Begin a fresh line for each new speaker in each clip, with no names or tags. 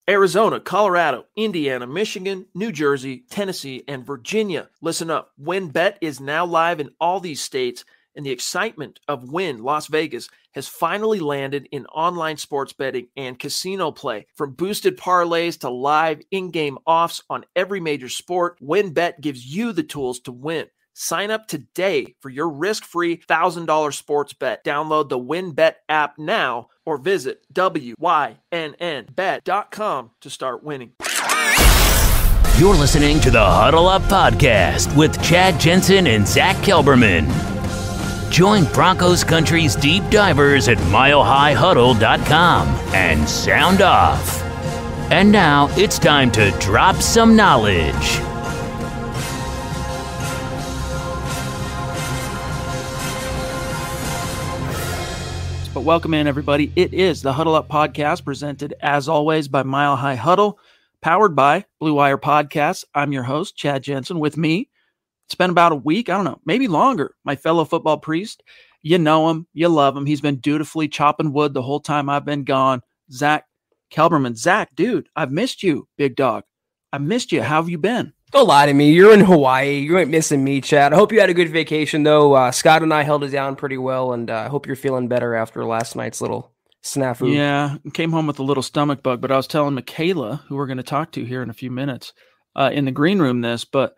Arizona, Colorado, Indiana, Michigan, New Jersey, Tennessee, and Virginia. Listen up. WynnBET is now live in all these states, and the excitement of Wynn Las Vegas has finally landed in online sports betting and casino play. From boosted parlays to live in-game offs on every major sport, WynnBET gives you the tools to win. Sign up today for your risk-free $1,000 sports bet. Download the WynnBET app now or visit wynnbet.com to start winning.
You're listening to the Huddle Up Podcast with Chad Jensen and Zack Kelberman. Join Broncos Country's deep divers at milehighhuddle.com and sound off. And now it's time to drop some knowledge.
But welcome in, everybody. It is the Huddle Up Podcast, presented, as always, by Mile High Huddle, powered by Blue Wire Podcasts. I'm your host, Chad Jensen. With me, it's been about a week, I don't know, maybe longer, my fellow football priest. You know him, you love him. He's been dutifully chopping wood the whole time I've been gone. Zack Kelberman. Zack, dude, I've missed you, big dog. I missed you. How have you been?
Don't lie to me. You're in Hawaii. You ain't missing me, Chad. I hope you had a good vacation, though. Scott and I held it down pretty well, and I hope you're feeling better after last night's little snafu.
Yeah, came home with a little stomach bug, but I was telling Michela, who we're going to talk to here in a few minutes, in the green room but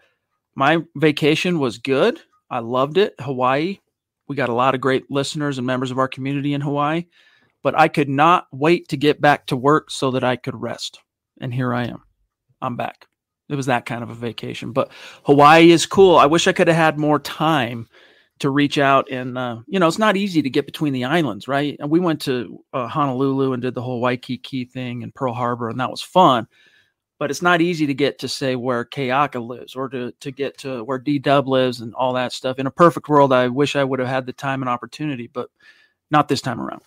my vacation was good. I loved it. Hawaii. We got a lot of great listeners and members of our community in Hawaii, but I could not wait to get back to work so that I could rest. And here I am. I'm back. It was that kind of a vacation, but Hawaii is cool. I wish I could have had more time to reach out and, it's not easy to get between the islands, right? And we went to Honolulu and did the whole Waikiki thing and Pearl Harbor, and that was fun, but it's not easy to get to say where Keaka lives or to get to where D-Dub lives and all that stuff. In a perfect world, I wish I would have had the time and opportunity, but not this time around.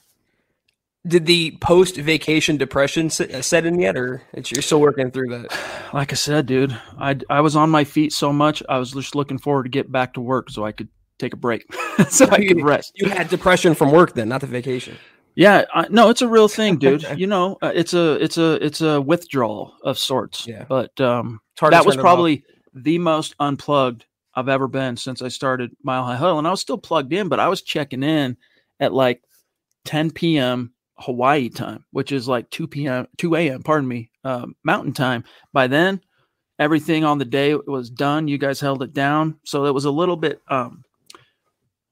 Did the post-vacation depression set in yet, or you're still working through that?
Like I said, dude, I was on my feet so much, I was just looking forward to get back to work so I could take a break, so I could rest.
You had depression from work then, not the vacation.
Yeah, no, it's a real thing, dude. It's a withdrawal of sorts.
Yeah.
But that was probably the most unplugged I've ever been since I started Mile High Huddle, and I was still plugged in, but I was checking in at like 10 p.m. Hawaii time, which is like 2 a.m., Mountain time. By then, everything on the day was done. You guys held it down. So it was a little bit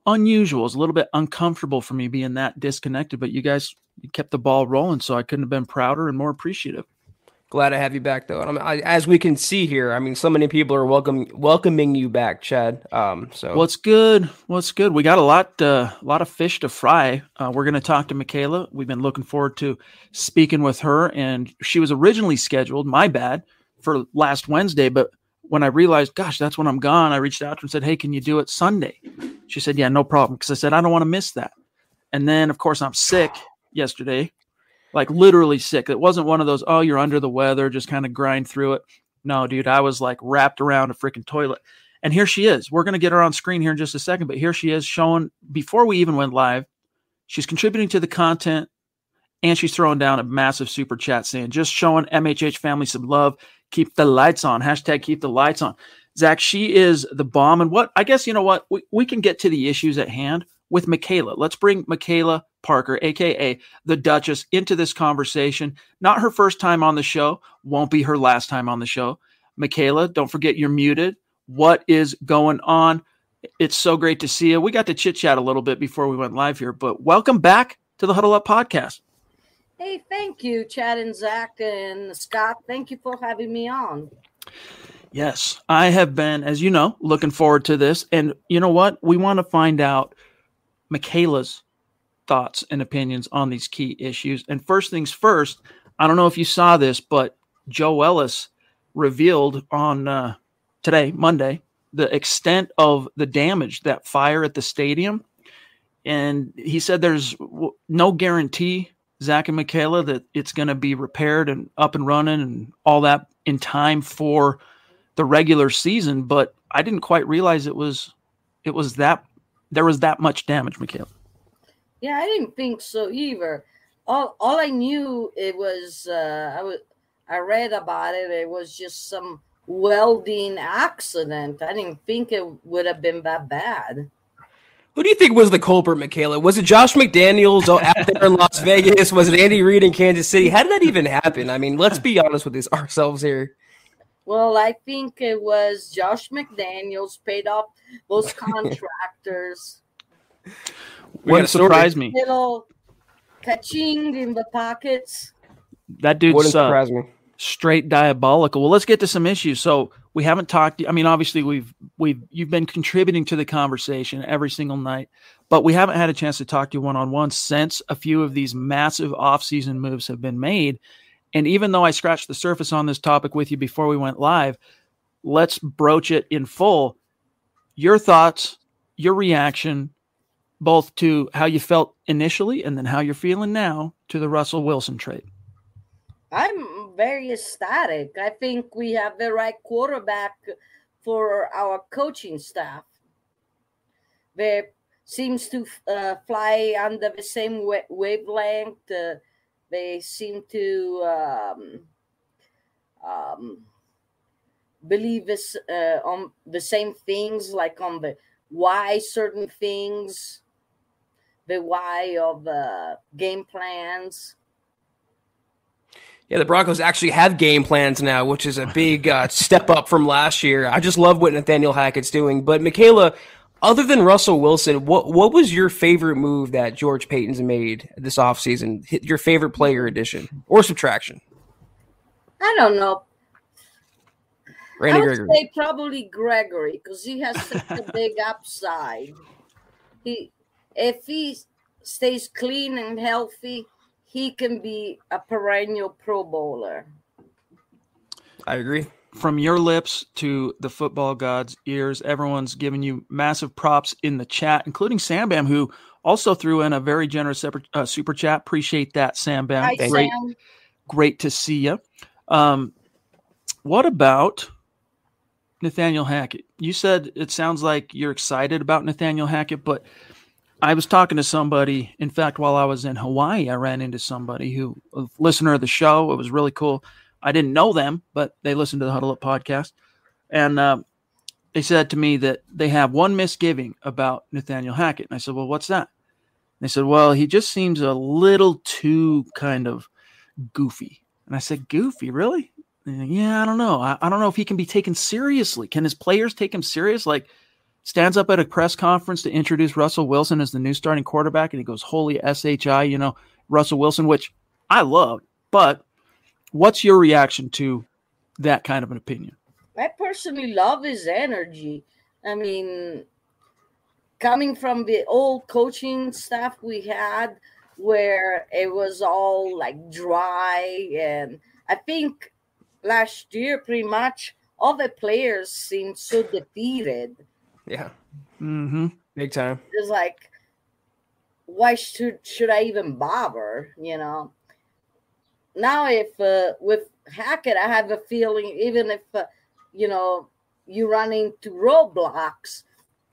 unusual. It was a little bit uncomfortable for me being that disconnected, but you guys kept the ball rolling, so I couldn't have been prouder and more appreciative.
Glad to have you back, though. And as we can see here, so many people are welcoming you back, Chad.
What's good? We got a lot of fish to fry. We're going to talk to Michela. We've been looking forward to speaking with her, and she was originally scheduled, my bad, for last Wednesday. But when I realized, gosh, that's when I'm gone, I reached out to her and said, hey, can you do it Sunday? She said, yeah, no problem. Because I said, I don't want to miss that. And then, of course, I'm sick yesterday. Like literally sick. It wasn't one of those, oh, you're under the weather, just kind of grind through it. No, dude, I was like wrapped around a freaking toilet. And here she is. We're going to get her on screen here in just a second, but here she is showing, before we even went live, she's contributing to the content, and she's throwing down a massive super chat saying, just showing MHH family some love. Keep the lights on. # keep the lights on. Zack, she is the bomb. And what, I guess, you know what? We can get to the issues at hand with Michela. Let's bring Michela Parker, a.k.a. the Duchess, into this conversation. Not her first time on the show. Won't be her last time on the show. Michela, don't forget you're muted. What is going on? It's so great to see you. We got to chit-chat a little bit before we went live here, but welcome back to the Huddle Up Podcast.
Hey, thank you, Chad and Zack and Scott. Thank you for having me on.
Yes, I have been, as you know, looking forward to this. And you know what? We want to find out Michela's thoughts and opinions on these key issues. And first things first, I don't know if you saw this, but Joe Ellis revealed on today, Monday, the extent of the damage, that fire at the stadium. And he said there's no guarantee, Zack and Michela, that it's going to be repaired and up and running and all that in time for the regular season. But I didn't quite realize it was that there was that much damage, Michela.
Yeah, I didn't think so either. All I knew it was I read about it. It was just some welding accident. I didn't think it would have been that bad.
Who do you think was the culprit, Michaela? Was it Josh McDaniels out there in Las Vegas? Was it Andy Reid in Kansas City? How did that even happen? I mean, let's be honest with ourselves here.
Well, I think it was Josh McDaniels paid off those contractors.
Wouldn't surprise me.
Little catching in the pockets.
That dude's
Wouldn't surprise me.
Straight diabolical. Well, let's get to some issues. So we haven't talked. I mean, obviously you've been contributing to the conversation every single night, but we haven't had a chance to talk to you one-on-one since a few of these massive off-season moves have been made. And even though I scratched the surface on this topic with you before we went live, let's broach it in full. Your thoughts, your reaction, both to how you felt initially and then how you're feeling now to the Russell Wilson trade.
I'm very ecstatic. I think we have the right quarterback for our coaching staff. They seems to fly under the same wavelength. They seem to believe this on the same things, like on the why certain things, the why of game plans.
Yeah, the Broncos actually have game plans now, which is a big step up from last year. I just love what Nathaniel Hackett's doing. But, Michaela, other than Russell Wilson, what was your favorite move that George Paton's made this offseason? Your favorite player addition or subtraction?
I don't know.
Randy
I would
Gregory.
say probably Gregory, because he has such a big upside. If he stays clean and healthy, he can be a perennial Pro Bowler.
I agree.
From your lips to the football god's ears, everyone's giving you massive props in the chat, including Sam Bam, who also threw in a very generous super chat. Appreciate that, Sam Bam.
Hi,
Great,
Sam.
Great to see you. What about Nathaniel Hackett? You said it sounds like you're excited about Nathaniel Hackett, but I was talking to somebody. In fact, while I was in Hawaii, I ran into somebody who, a listener of the show. It was really cool. I didn't know them, but they listened to the Huddle Up podcast. And they said to me that they have one misgiving about Nathaniel Hackett. And I said, well, what's that? And they said, well, he just seems a little too kind of goofy. And I said, goofy, really? And, yeah, I don't know. I don't know if he can be taken seriously. Can his players take him serious? Like, stands up at a press conference to introduce Russell Wilson as the new starting quarterback, and he goes, holy SHI, Russell Wilson, which I love. But what's your reaction to that kind of an opinion?
I personally love his energy. I mean, coming from the old coaching staff we had, where it was all like dry, and I think last year pretty much all the players seemed so defeated.
Yeah.
Mm-hmm.
Big time.
It's like, why should I even bother, Now, if with Hackett, I have a feeling, even if, you run into roadblocks,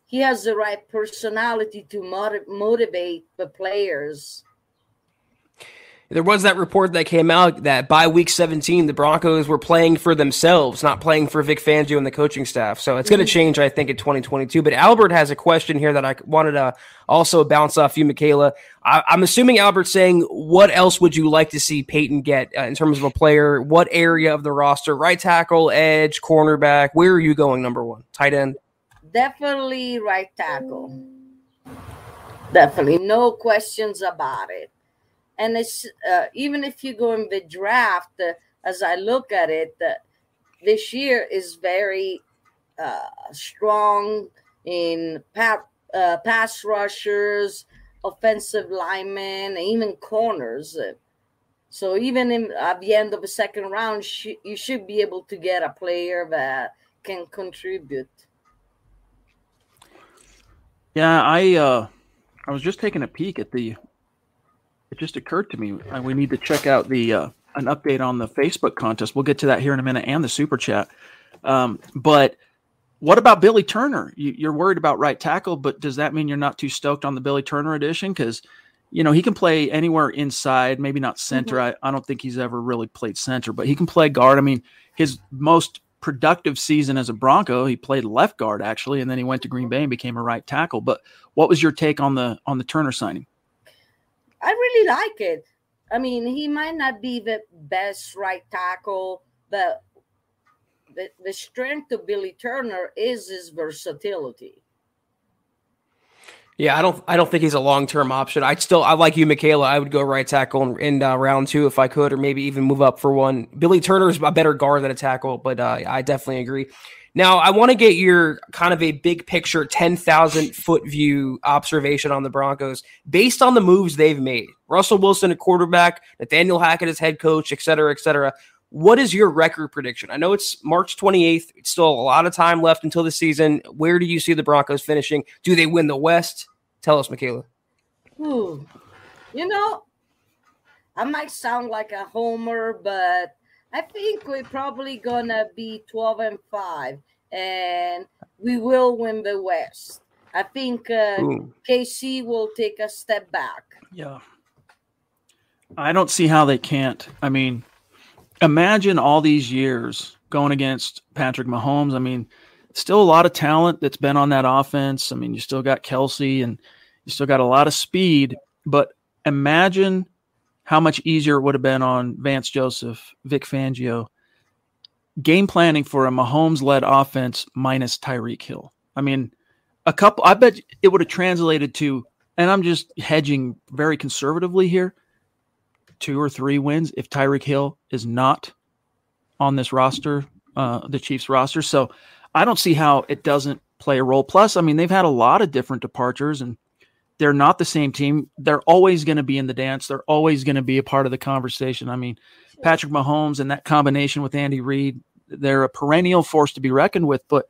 he has the right personality to motivate the players.
There was that report that came out that by week 17, the Broncos were playing for themselves, not playing for Vic Fangio and the coaching staff. So it's going to change, I think, in 2022. But Albert has a question here that I wanted to also bounce off you, Michaela. I'm assuming Albert's saying, what else would you like to see Paton get in terms of a player? What area of the roster? Right tackle, edge, cornerback? Where are you going, number one? Tight end?
Definitely right tackle. Definitely. No questions about it. And it's even if you go in the draft, as I look at it, this year is very strong in pass rushers, offensive linemen, and even corners. So even at the end of the second round, you should be able to get a player that can contribute.
Yeah, I was just taking a peek at the. It just occurred to me we need to check out the an update on the Facebook contest. We'll get to that here in a minute, and the super chat. But what about Billy Turner? You're worried about right tackle, but does that mean you're not too stoked on the Billy Turner edition? Because he can play anywhere inside, maybe not center. I don't think he's ever really played center, but he can play guard. I mean, his most productive season as a Bronco, he played left guard actually, and then he went to Green Bay and became a right tackle. But what was your take on the Turner signing?
I really like it. I mean, he might not be the best right tackle, but the strength of Billy Turner is his versatility.
Yeah, I don't think he's a long-term option. I like you, Michela. I would go right tackle in round 2 if I could, or maybe even move up for one. Billy Turner is a better guard than a tackle, but I definitely agree. Now, I want to get your kind of a big picture, 10,000-foot view observation on the Broncos based on the moves they've made. Russell Wilson, a quarterback, Nathaniel Hackett as head coach, et cetera, et cetera. What is your record prediction? I know it's March 28th. It's still a lot of time left until the season. Where do you see the Broncos finishing? Do they win the West? Tell us, Michela.
I might sound like a homer, but I think we're probably going to be 12-5, and we will win the West. I think KC will take a step back.
Yeah. I don't see how they can't. I mean, imagine all these years going against Patrick Mahomes. I mean, still a lot of talent that's been on that offense. I mean, you still got Kelsey and you still got a lot of speed, but imagine how much easier it would have been on Vance Joseph, Vic Fangio, game planning for a Mahomes-led offense minus Tyreek Hill. I mean, I bet it would have translated to, and I'm just hedging very conservatively here, 2 or 3 wins if Tyreek Hill is not on this roster, the Chiefs roster. So I don't see how it doesn't play a role. Plus, I mean, they've had a lot of different departures, and they're not the same team. They're always going to be in the dance. They're always going to be a part of the conversation. I mean, Patrick Mahomes and that combination with Andy Reid, they're a perennial force to be reckoned with. But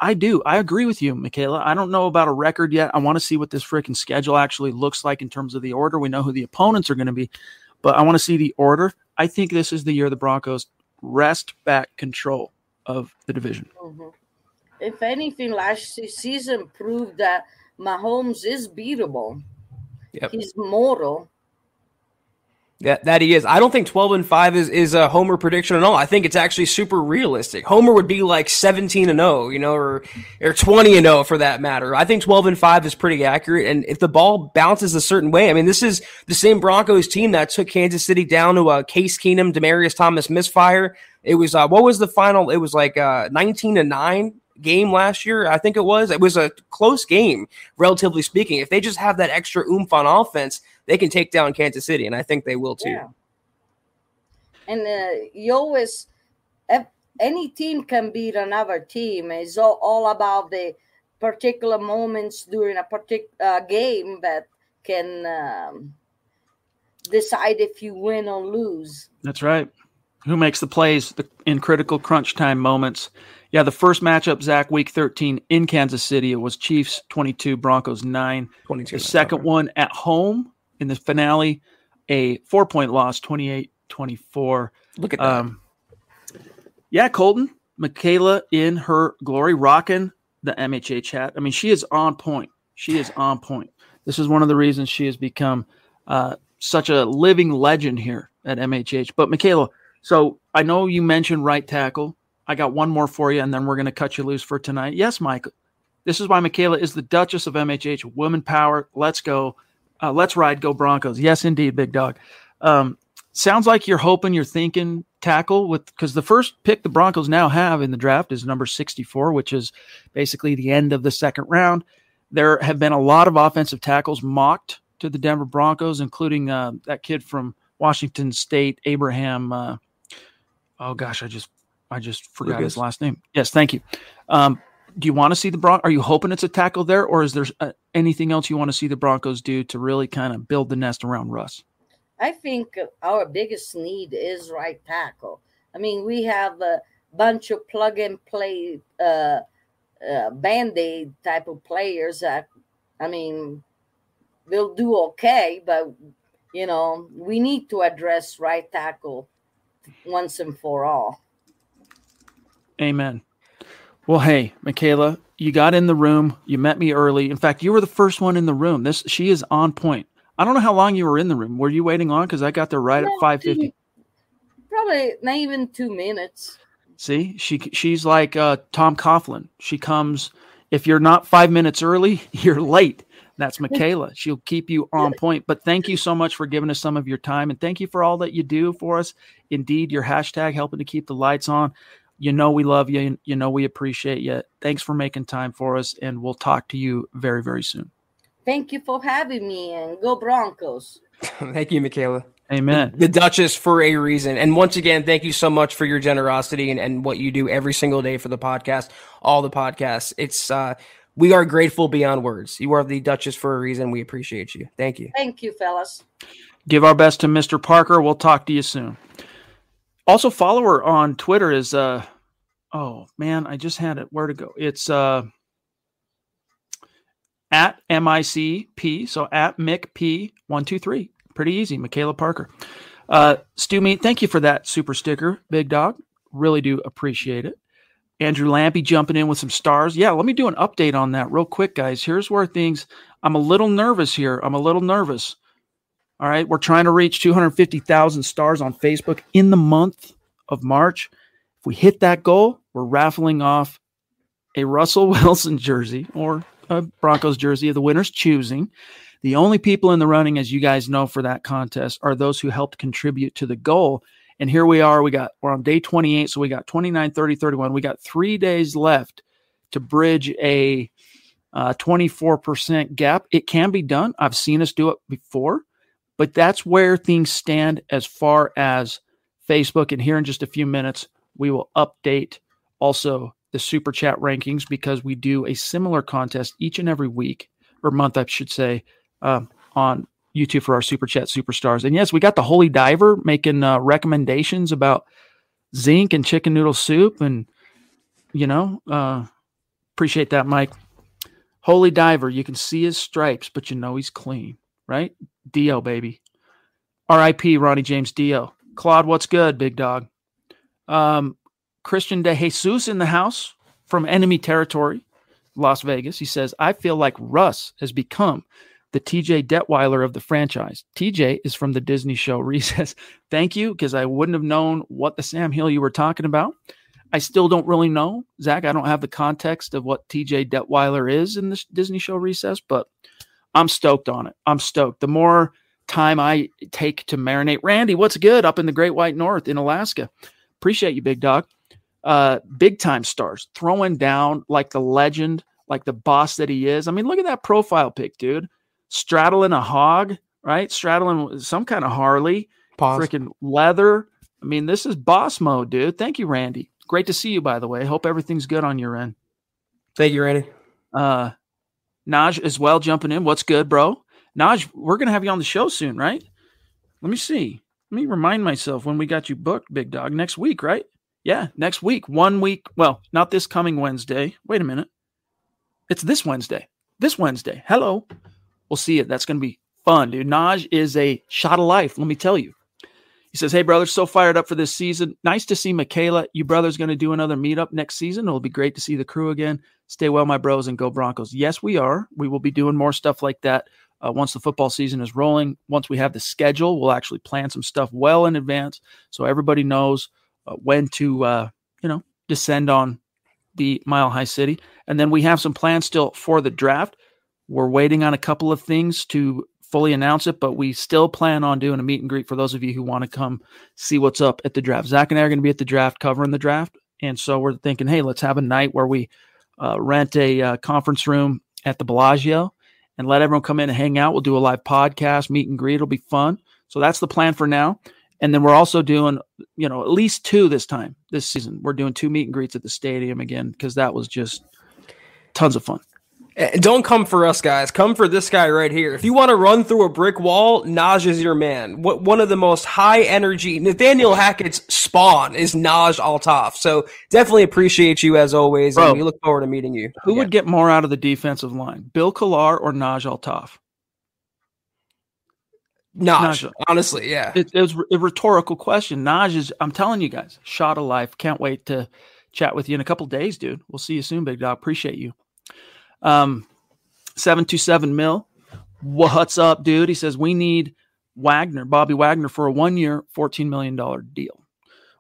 I agree with you, Michela. I don't know about a record yet. I want to see what this freaking schedule actually looks like in terms of the order. We know who the opponents are going to be, but I want to see the order. I think this is the year the Broncos wrest back control of the division.
Mm-hmm. If anything, last season proved that Mahomes is beatable.
Yep.
He's mortal.
Yeah, that he is. I don't think 12-5 is a homer prediction at all. I think it's actually super realistic. Homer would be like 17-0, or 20-0 for that matter. I think 12-5 is pretty accurate. And if the ball bounces a certain way, I mean, this is the same Broncos team that took Kansas City down to a Case Keenum, Demaryius Thomas misfire. It was what was the final? It was like 19-9. Game last year, I think it was a close game, relatively speaking. If they just have that extra oomph on offense, they can take down Kansas City, and I think they will too.
Yeah. And any team can beat another team. It's all about the particular moments during a particular game that can decide if you win or lose.
That's right. Who makes the plays in critical crunch time moments? Yeah, the first matchup, Zach, week 13 in Kansas City, it was Chiefs 22, Broncos 9. 22. The second one at home in the finale, a 4-point loss, 28-24.
Look at that.
Yeah, Colton, Michela in her glory, rocking the MHH hat. I mean, she is on point. She is on point. This is one of the reasons she has become such a living legend here at MHH. But Michela, so I know you mentioned right tackle. I got one more for you, and then we're going to cut you loose for tonight. Yes, Mike. This is why Michela is the Duchess of MHH. Woman power. Let's go. Let's ride. Go Broncos. Yes, indeed, big dog. Sounds like you're thinking tackle because the first pick the Broncos now have in the draft is number 64, which is basically the end of the second round. There have been a lot of offensive tackles mocked to the Denver Broncos, including that kid from Washington State, Abraham. I just forgot his last name. Yes, thank you. Do you want to see the Broncos? Are you hoping it's a tackle there, or is there anything else you want to see the Broncos do to really kind of build the nest around Russ?
I think our biggest need is right tackle. I mean, we have a bunch of plug-and-play Band-Aid type of players that, I mean, they'll do okay, but, we need to address right tackle once and for all.
Amen. Well, hey, Michela, you got in the room. You met me early. In fact, you were the first one in the room. She is on point. I don't know how long you were in the room. Were you waiting on? Because I got there right at 5:50.
Probably not even 2 minutes.
See, she's like Tom Coughlin. She comes, if you're not 5 minutes early, you're late. That's Michela. She'll keep you on point. But thank you so much for giving us some of your time. And thank you for all that you do for us. Indeed, your hashtag helping to keep the lights on. You know we love you. You know we appreciate you. Thanks for making time for us. And we'll talk to you very, very soon.
Thank you for having me, and go Broncos.
Thank you, Michela.
Amen.
The Duchess for a reason. And once again, thank you so much for your generosity and what you do every single day for the podcast, all the podcasts. It's we are grateful beyond words. You are the Duchess for a reason. We appreciate you. Thank you.
Thank you, fellas.
Give our best to Mr. Parker. We'll talk to you soon. Also, follow her on Twitter is oh man, I just had it. Where to go? It's at MICP, so at MickP123. Pretty easy, Michela Parker. Stu Meat, thank you for that super sticker, big dog. Really do appreciate it. Andrew Lampy jumping in with some stars. Yeah, let me do an update on that real quick, guys. Here's where I'm a little nervous here. I'm a little nervous. All right, we're trying to reach 250,000 stars on Facebook in the month of March. If we hit that goal, we're raffling off a Russell Wilson jersey or a Broncos jersey of the winner's choosing. The only people in the running, as you guys know, for that contest are those who helped contribute to the goal. And here we are. We're on day 28, so we got 29, 30, 31. We got 3 days left to bridge a 24% gap. It can be done. I've seen us do it before, but that's where things stand as far as Facebook. And here in just a few minutes, we will update also the Super Chat rankings because we do a similar contest each and every week or month, I should say, on YouTube for our Super Chat Superstars. And yes, we got the Holy Diver making recommendations about zinc and chicken noodle soup. And, appreciate that, Mike. Holy Diver, you can see his stripes, but you know he's clean, right? Dio, baby. R.I.P. Ronnie James Dio. Claude, what's good, big dog? Christian De Jesus in the house from enemy territory, Las Vegas. He says, I feel like Russ has become the TJ Detweiler of the franchise. TJ is from the Disney show Recess. Thank you, because I wouldn't have known what the Sam Hill you were talking about. I still don't really know, Zach. I don't have the context of what TJ Detweiler is in this Disney show Recess, but I'm stoked on it. I'm stoked. The more time I take to marinate. Randy, what's good up in the Great White North in Alaska? Appreciate you, big dog. Big time stars throwing down like the legend, like the boss that he is. I mean, look at that profile pic, dude. Straddling a hog, right? Straddling some kind of Harley, freaking leather. I mean, this is boss mode, dude. Thank you, Randy. Great to see you, by the way. Hope everything's good on your end.
Thank you, Randy.
Naj as well jumping in. What's good, bro? Naj, we're going to have you on the show soon, right? Let me see. Let me remind myself when we got you booked, big dog. Next week, right? Yeah, next week. 1 week. Well, not this coming Wednesday. Wait a minute. It's this Wednesday. This Wednesday. Hello. We'll see it. That's going to be fun, dude. Naj is a shot of life, let me tell you. He says, hey, brothers, so fired up for this season. Nice to see Michela. You brothers going to do another meetup next season. It'll be great to see the crew again. Stay well, my bros, and go Broncos. Yes, we are. We will be doing more stuff like that once the football season is rolling. Once we have the schedule, we'll actually plan some stuff well in advance so everybody knows when to, descend on the Mile High City. And then we have some plans still for the draft. We're waiting on a couple of things to fully announce it, but we still plan on doing a meet and greet for those of you who want to come see what's up at the draft. Zach and I are going to be at the draft covering the draft. And so we're thinking, hey, let's have a night where we rent a conference room at the Bellagio and let everyone come in and hang out. We'll do a live podcast, meet and greet. It'll be fun. So that's the plan for now. And then we're also doing, at least 2 this season. We're doing 2 meet and greets at the stadium again, because that was just tons of fun.
Don't come for us, guys. Come for this guy right here. If you want to run through a brick wall, Naj is your man. One of the most high energy, Nathaniel Hackett's spawn is Naj Altaf. So definitely appreciate you as always.
Bro,
and we look forward to meeting you.
Who would get more out of the defensive line, Bill Collar or Naj Altaf?
Naj, honestly, yeah.
It was a rhetorical question. Naj is, I'm telling you guys, shot of life. Can't wait to chat with you in a couple days, dude. We'll see you soon, big dog. Appreciate you. 727 mil. What's up, dude? He says, we need Bobby Wagner, for a 1-year, $14 million deal.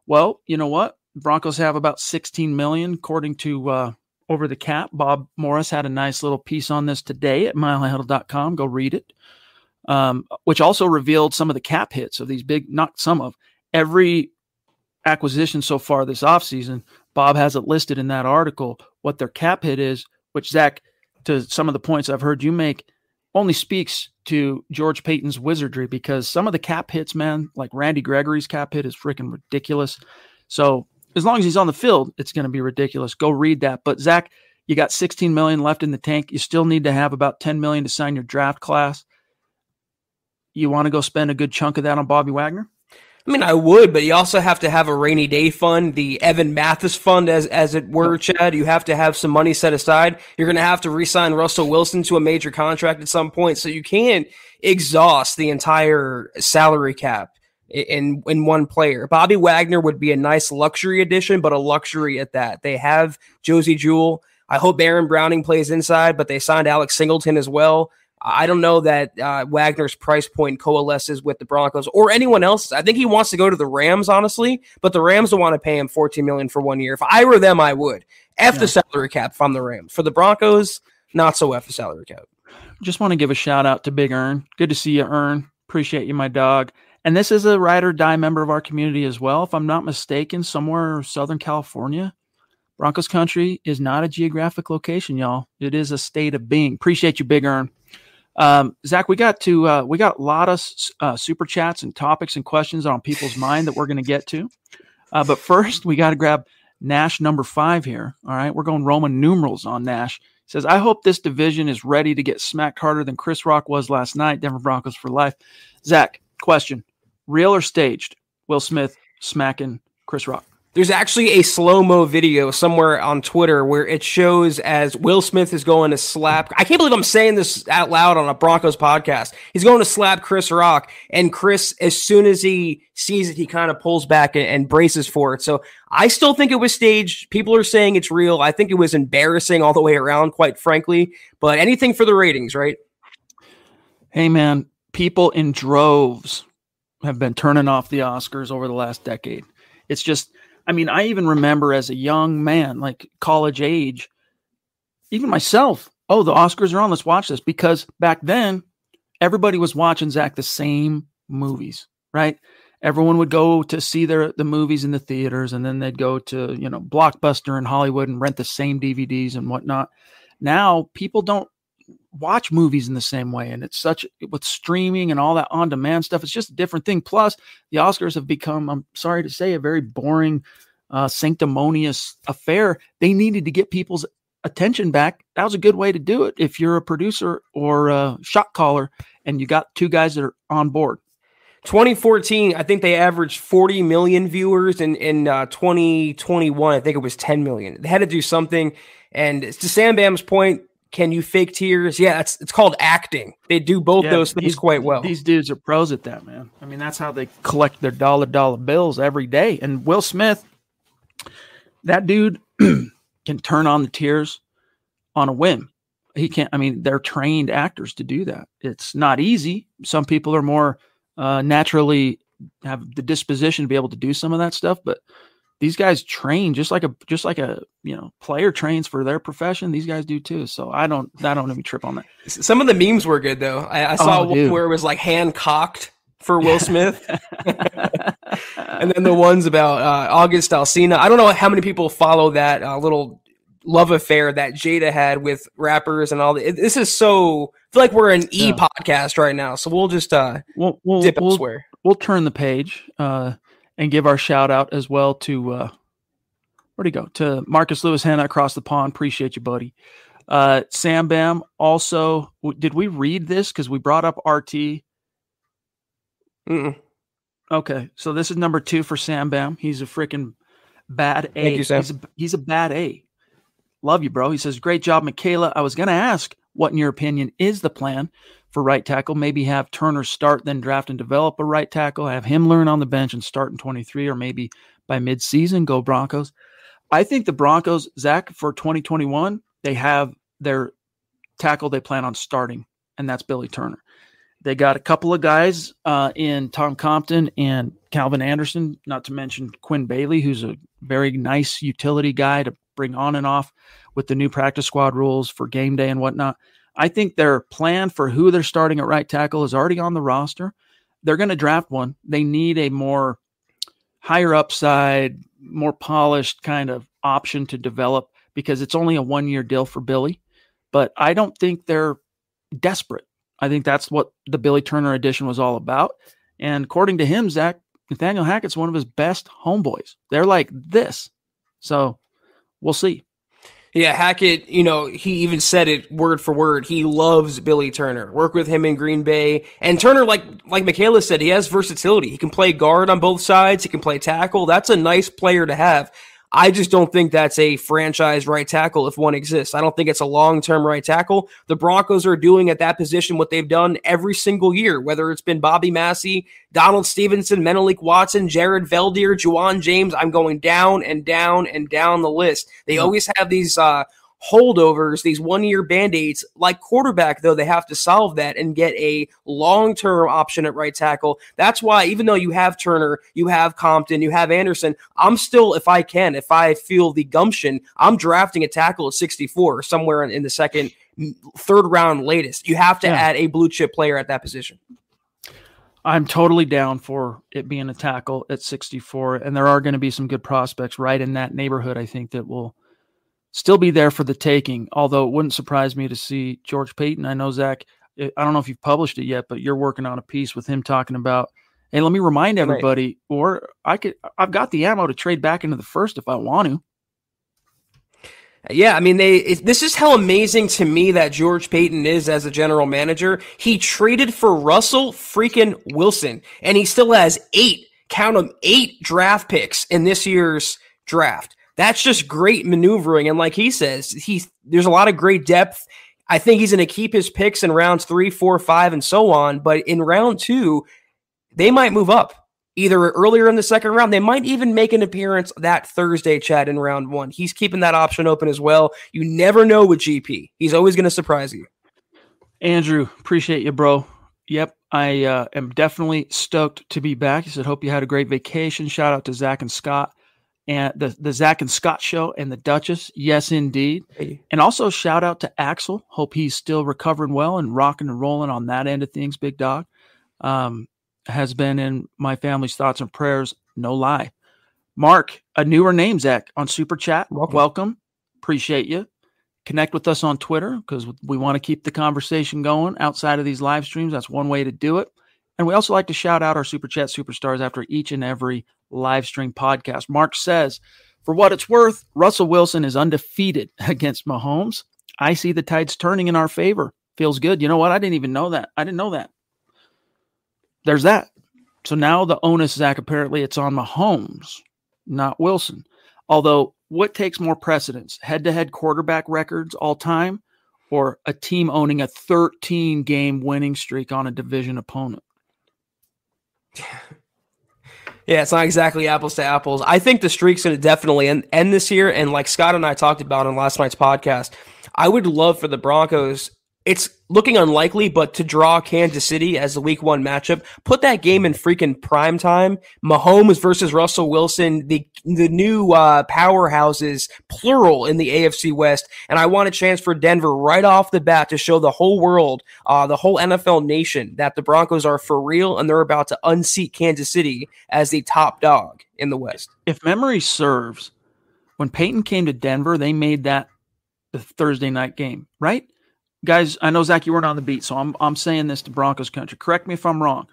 Well, you know what? Broncos have about $16 million, according to Over the Cap. Bob Morris had a nice little piece on this today at milehighhuddle.com. Go read it. Which also revealed some of the cap hits of these big, not some of, every acquisition so far this offseason. Bob has it listed in that article what their cap hit is, which, Zach, to some of the points I've heard you make, only speaks to George Payton's wizardry, because some of the cap hits, man, like Randy Gregory's cap hit is freaking ridiculous. So as long as he's on the field, it's going to be ridiculous. Go read that. But Zach, you got $16 million left in the tank. You still need to have about $10 million to sign your draft class. You want to go spend a good chunk of that on Bobby Wagner?
I mean, I would, but you also have to have a rainy day fund, the Evan Mathis fund, as it were, Chad. You have to have some money set aside. You're going to have to re-sign Russell Wilson to a major contract at some point, so you can't exhaust the entire salary cap in one player. Bobby Wagner would be a nice luxury addition, but a luxury at that. They have Josie Jewell. I hope Aaron Browning plays inside, but they signed Alex Singleton as well. I don't know that Wagner's price point coalesces with the Broncos or anyone else. I think he wants to go to the Rams, honestly, but the Rams don't want to pay him $14 million for 1 year. If I were them, I would. The salary cap if I'm the Rams. For the Broncos, not so the salary cap.
Just want to give a shout out to Big Ern. Good to see you, Ern. Appreciate you, my dog. And this is a ride or die member of our community as well. If I'm not mistaken, somewhere in Southern California. Broncos country is not a geographic location, y'all. It is a state of being. Appreciate you, Big Ern. Zach, we got a lot of super chats and topics and questions on people's mind that we're going to get to. But first, we got to grab Nash number 5 here. All right, we're going Roman numerals on Nash. He says, I hope this division is ready to get smacked harder than Chris Rock was last night. Denver Broncos for life. Zach, question: real or staged? Will Smith smacking Chris Rock?
There's actually a slow-mo video somewhere on Twitter where it shows as Will Smith is going to slap. I can't believe I'm saying this out loud on a Broncos podcast. He's going to slap Chris Rock, and Chris, as soon as he sees it, he kind of pulls back and braces for it. So I still think it was staged. People are saying it's real. I think it was embarrassing all the way around, quite frankly. But anything for the ratings, right?
Hey, man, people in droves have been turning off the Oscars over the last decade. It's just... I mean, I even remember as a young man, like college age, even myself, the Oscars are on, let's watch this. Because back then, everybody was watching, Zach, the same movies, right? Everyone would go to see the movies in the theaters, and then they'd go to, Blockbuster in Hollywood and rent the same DVDs and whatnot. Now, people don't watch movies in the same way, and it's with streaming and all that on-demand stuff, it's just a different thing. Plus, the Oscars have become, I'm sorry to say, a very boring, sanctimonious affair. They needed to get people's attention back. That was a good way to do it if you're a producer or a shot caller and you got 2 guys that are on board.
2014, I think they averaged 40 million viewers. In 2021, I think it was 10 million. They had to do something. And to Sam Bam's point, can you fake tears? Yeah, it's called acting. They do both those things quite well.
These dudes are pros at that, man. I mean, that's how they collect their dollar bills every day. And Will Smith, that dude can turn on the tears on a whim. He can't. I mean, they're trained actors to do that. It's not easy. Some people are more naturally have the disposition to be able to do some of that stuff, but these guys train just like a player trains for their profession. These guys do too. So I don't even trip on that.
Some of the memes were good though. I saw one where it was like hand cocked for Will Smith, and then the ones about August Alsina. I don't know how many people follow that little love affair that Jada had with rappers and all that. This is so. I feel like we're an podcast right now, so we'll just dip elsewhere.
We'll turn the page. And give our shout out as well to where'd he go? To Marcus Lewis Hanna across the pond. Appreciate you, buddy. Sam Bam. Also, did we read this? Because we brought up RT.
Mm-mm.
Okay, so this is number 2 for Sam Bam. He's a freaking bad A.
Thank you, Sam.
He's a bad A. Love you, bro. He says, great job, Michela. I was going to ask what, in your opinion, is the plan for right tackle? Maybe have Turner start, then draft and develop a right tackle, have him learn on the bench and start in 23, or maybe by mid-season, go Broncos. I think the Broncos, Zach, for 2021, they have their tackle they plan on starting and that's Billy Turner. They got a couple of guys in Tom Compton and Calvin Anderson, not to mention Quinn Bailey, who's a very nice utility guy to bring on and off with the new practice squad rules for game day and whatnot. I think their plan for who they're starting at right tackle is already on the roster. They're going to draft one. They need a more higher upside, more polished kind of option to develop because it's only a 1-year deal for Billy. But I don't think they're desperate. I think that's what the Billy Turner edition was all about. And according to him, Zach, Nathaniel Hackett's one of his best homeboys. They're like this. So we'll see.
Yeah, Hackett, he even said it word for word. He loves Billy Turner. Work with him in Green Bay. And Turner, like Michela said, he has versatility. He can play guard on both sides. He can play tackle. That's a nice player to have. I just don't think that's a franchise right tackle if one exists. I don't think it's a long-term right tackle. The Broncos are doing at that position what they've done every single year, whether it's been Bobby Massey, Donald Stevenson, Menelik Watson, Jared Veldier, Juwan James. I'm going down and down and down the list. They always have these holdovers, these 1-year Band-Aids. Like quarterback, though, they have to solve that and get a long-term option at right tackle. That's why, even though you have Turner, you have Compton, you have Anderson, I'm still, if I feel the gumption, I'm drafting a tackle at 64, somewhere in the third round latest. You have to add a blue-chip player at that position.
I'm totally down for it being a tackle at 64, and there are going to be some good prospects right in that neighborhood, I think, that will still be there for the taking, although it wouldn't surprise me to see George Payton. I know, Zach, I don't know if you've published it yet, but you're working on a piece with him talking about, hey, let me remind everybody, or I've got the ammo to trade back into the first if I want to.
Yeah, I mean, this is how amazing to me that George Payton is as a general manager. He traded for Russell freaking Wilson, and he still has 8 draft picks in this year's draft. That's just great maneuvering. And like he says, there's a lot of great depth. I think he's going to keep his picks in rounds 3, 4, 5, and so on. But in round 2, they might move up either earlier in the second round. They might even make an appearance that Thursday, Chad, in round 1. He's keeping that option open as well. You never know with GP. He's always going to surprise you. Andrew,
appreciate you, bro. Yep, I am definitely stoked to be back. He said, hope you had a great vacation. Shout out to Zach and Scott. And the Zach and Scott show and the Duchess. Yes, indeed.
Hey.
And also shout out to Axel. Hope he's still recovering well and rocking and rolling on that end of things. Big dog has been in my family's thoughts and prayers. No lie. Mark, a newer name, Zach, on Super Chat. Welcome. Appreciate you. Connect with us on Twitter because we want to keep the conversation going outside of these live streams. That's one way to do it. And we also like to shout out our Super Chat superstars after each and every live stream podcast. Mark says, for what it's worth, Russell Wilson is undefeated against Mahomes. I see the tides turning in our favor. Feels good. You know what? I didn't even know that. I didn't know that. There's that. So now the onus, Zach, apparently it's on Mahomes, not Wilson. Although, what takes more precedence? Head-to-head quarterback records all time or a team owning a 13-game winning streak on a division opponent?
Yeah, it's not exactly apples to apples. I think the streak's going to definitely end this year. And like Scott and I talked about on last night's podcast, I would love for the Broncos, it's looking unlikely, but to draw Kansas City as the week 1 matchup, put that game in freaking prime time. Mahomes versus Russell Wilson, the new powerhouses, plural, in the AFC West. And I want a chance for Denver right off the bat to show the whole world, the whole NFL nation, that the Broncos are for real and they're about to unseat Kansas City as the top dog in the West.
If memory serves, when Peyton came to Denver, they made that the Thursday night game, right? Guys, I know, Zach, you weren't on the beat, so I'm saying this to Broncos country. Correct me if I'm wrong.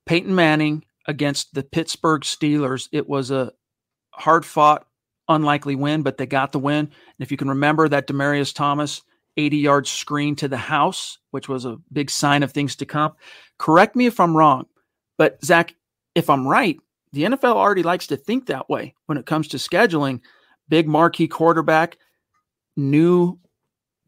Peyton Manning against the Pittsburgh Steelers, it was a hard-fought, unlikely win, but they got the win. And if you can remember that Demaryius Thomas 80-yard screen to the house, which was a big sign of things to come. Correct me if I'm wrong, but, Zach, if I'm right, the NFL already likes to think that way when it comes to scheduling. Big marquee quarterback, new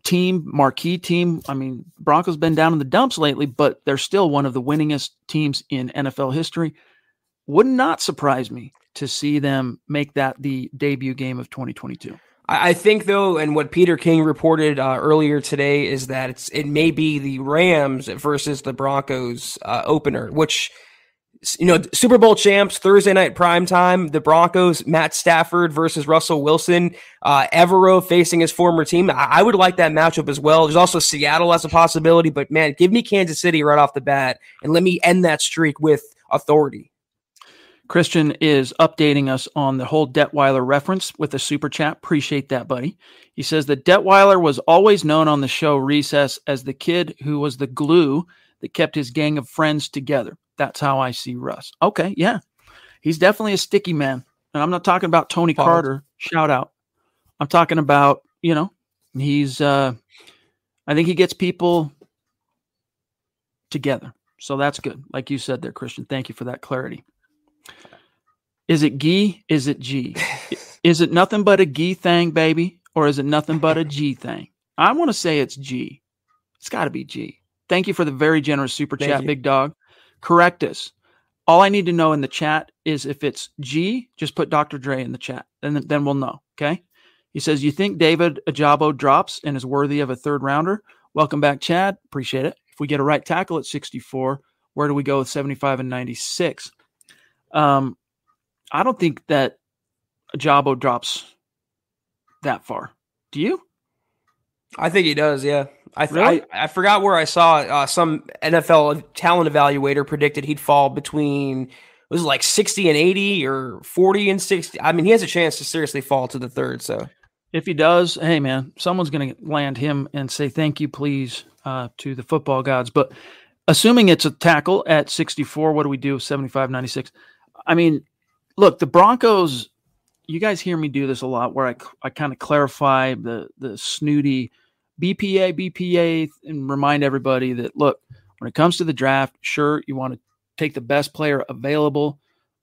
team, marquee team. I mean, Broncos been down in the dumps lately, but they're still one of the winningest teams in NFL history. Would not surprise me to see them make that the debut game of 2022.
I think, though, and what Peter King reported earlier today is that it may be the Rams versus the Broncos opener, which, Super Bowl champs, Thursday night primetime, the Broncos, Matt Stafford versus Russell Wilson, Evero facing his former team. I would like that matchup as well. There's also Seattle as a possibility, but man, give me Kansas City right off the bat and let me end that streak with authority.
Christian is updating us on the whole Detweiler reference with a super chat. Appreciate that, buddy. He says that Detweiler was always known on the show Recess as the kid who was the glue that kept his gang of friends together. That's how I see Russ. Okay, yeah. He's definitely a sticky man. And I'm not talking about Tony Carter, shout out. I'm talking about, he's I think he gets people together. So that's good. Like you said there, Christian. Thank you for that clarity. Is it G? Is it G? Is it nothing but a G thing, baby? Or is it nothing but a G thing? I want to say it's G. It's got to be G. Thank you for the very generous super chat, big dog. Correct us. All I need to know in the chat is if it's G, just put Dr. Dre in the chat, and then we'll know, okay? He says, you think David Ajabo drops and is worthy of a third rounder? Welcome back, Chad. Appreciate it. If we get a right tackle at 64, where do we go with 75 and 96? I don't think that Ajabo drops that far. Do you?
I think he does, yeah.
Really?
I forgot where I saw some NFL talent evaluator predicted he'd fall between, was it like 60 and 80 or 40 and 60? I mean, he has a chance to seriously fall to the third. So
if he does, hey, man, someone's going to land him and say thank you, please, to the football gods. But assuming it's a tackle at 64, what do we do? 75, 96. I mean, look, the Broncos, you guys hear me do this a lot where I kind of clarify the snooty BPA, and remind everybody that, look, when it comes to the draft, sure, you want to take the best player available,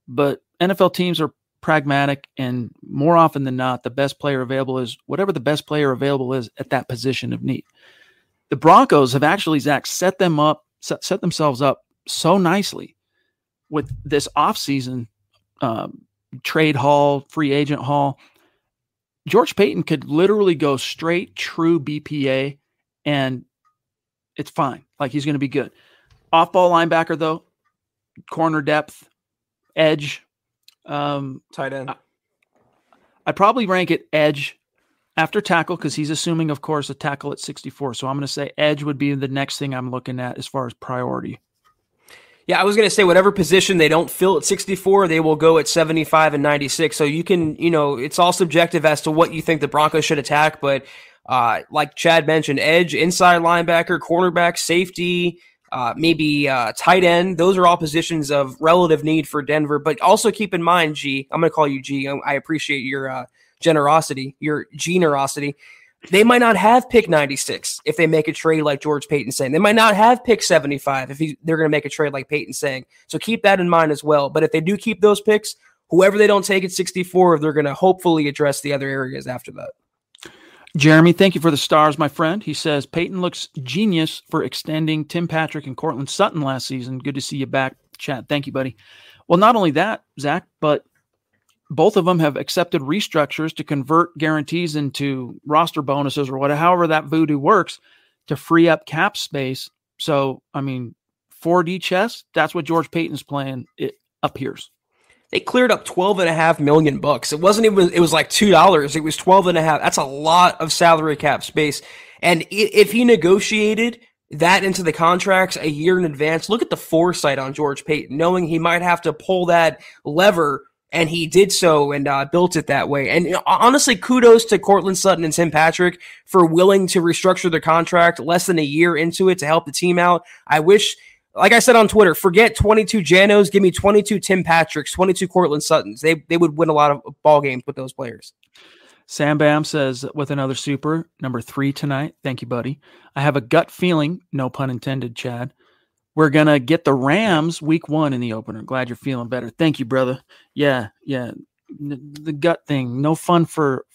but NFL teams are pragmatic, and more often than not, the best player available is whatever the best player available is at that position of need. The Broncos have actually, Zach, set themselves up so nicely with this offseason trade haul, free agent haul. George Paton could literally go straight true BPA and it's fine. Like, he's going to be good. Off-ball linebacker, though, corner depth, edge.
Tight end.
I'd probably rank it edge after tackle because he's assuming, of course, a tackle at 64. So I'm going to say edge would be the next thing I'm looking at as far as priority.
Yeah, I was going to say whatever position they don't fill at 64, they will go at 75 and 96. So you can, it's all subjective as to what you think the Broncos should attack. But like Chad mentioned, edge, inside linebacker, cornerback, safety, maybe tight end. Those are all positions of relative need for Denver. But also keep in mind, G, I'm going to call you G. I appreciate your generosity, your generosity. They might not have pick 96 if they make a trade like George Paton's saying. They might not have pick 75 if they're going to make a trade like Paton's saying. So keep that in mind as well. But if they do keep those picks, whoever they don't take at 64, they're going to hopefully address the other areas after that.
Jeremy, thank you for the stars, my friend. He says, Paton looks genius for extending Tim Patrick and Cortland Sutton last season. Good to see you back, Chad. Thank you, buddy. Well, not only that, Zach, but both of them have accepted restructures to convert guarantees into roster bonuses or whatever, however that voodoo works, to free up cap space. So, I mean, 4D chess, that's what George Paton's playing. It appears.
They cleared up $12.5 million. It wasn't even, it was like $2. It was 12.5. That's a lot of salary cap space. And if he negotiated that into the contracts a year in advance, look at the foresight on George Paton, knowing he might have to pull that lever. And he did so and built it that way. And honestly, kudos to Cortland Sutton and Tim Patrick for willing to restructure their contract less than a year into it to help the team out. I wish, like I said on Twitter, forget 22 Janos, give me 22 Tim Patricks, 22 Cortland Suttons. They would win a lot of ball games with those players.
Sam Bam says, with another super, number 3 tonight. Thank you, buddy. I have a gut feeling, no pun intended, Chad, we're going to get the Rams week 1 in the opener. Glad you're feeling better. Thank you, brother. Yeah. The gut thing. No fun for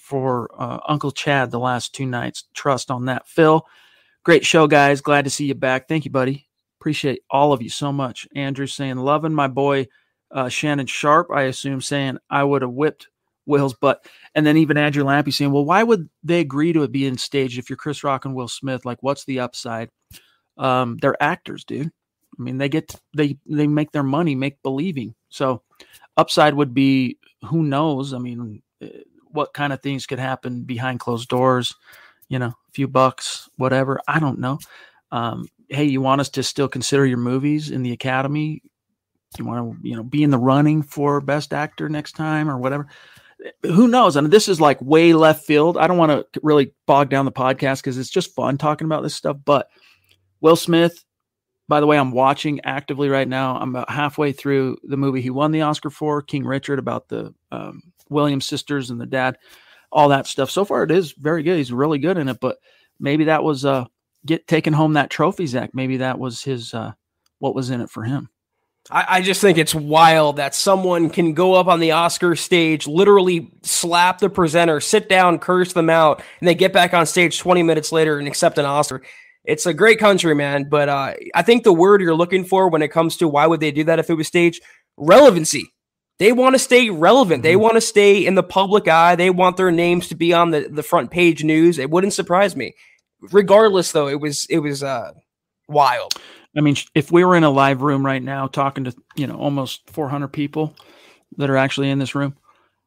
Uncle Chad the last 2 nights. Trust on that. Phil, great show, guys. Glad to see you back. Thank you, buddy. Appreciate all of you so much. Andrew saying, loving my boy Shannon Sharp, I assume, saying I would have whipped Will's, and then even Andrew Lampy saying, well, why would they agree to it being staged if you're Chris Rock and Will Smith? Like, what's the upside? They're actors, dude. I mean, they make their money, make believing. So upside would be, who knows? I mean, what kind of things could happen behind closed doors, a few bucks, whatever. I don't know. Hey, you want us to still consider your movies in the Academy? You want to, be in the running for Best Actor next time or whatever? Who knows? And this is like way left field. I don't want to really bog down the podcast because it's just fun talking about this stuff. But Will Smith, by the way, I'm watching actively right now. I'm about halfway through the movie he won the Oscar for, King Richard, about the Williams sisters and the dad, all that stuff. So far, it is very good. He's really good in it. But maybe that was taking home that trophy, Zach. Maybe that was his what was in it for him.
I just think it's wild that someone can go up on the Oscar stage, literally slap the presenter, sit down, curse them out, and they get back on stage 20 minutes later and accept an Oscar. It's a great country, man. But I think the word you're looking for when it comes to why would they do that if it was staged, relevancy. They want to stay relevant. They want to stay in the public eye. They want their names to be on the front page news. It wouldn't surprise me. Regardless, though, it was wild.
I mean, if we were in a live room right now talking to, almost 400 people that are actually in this room,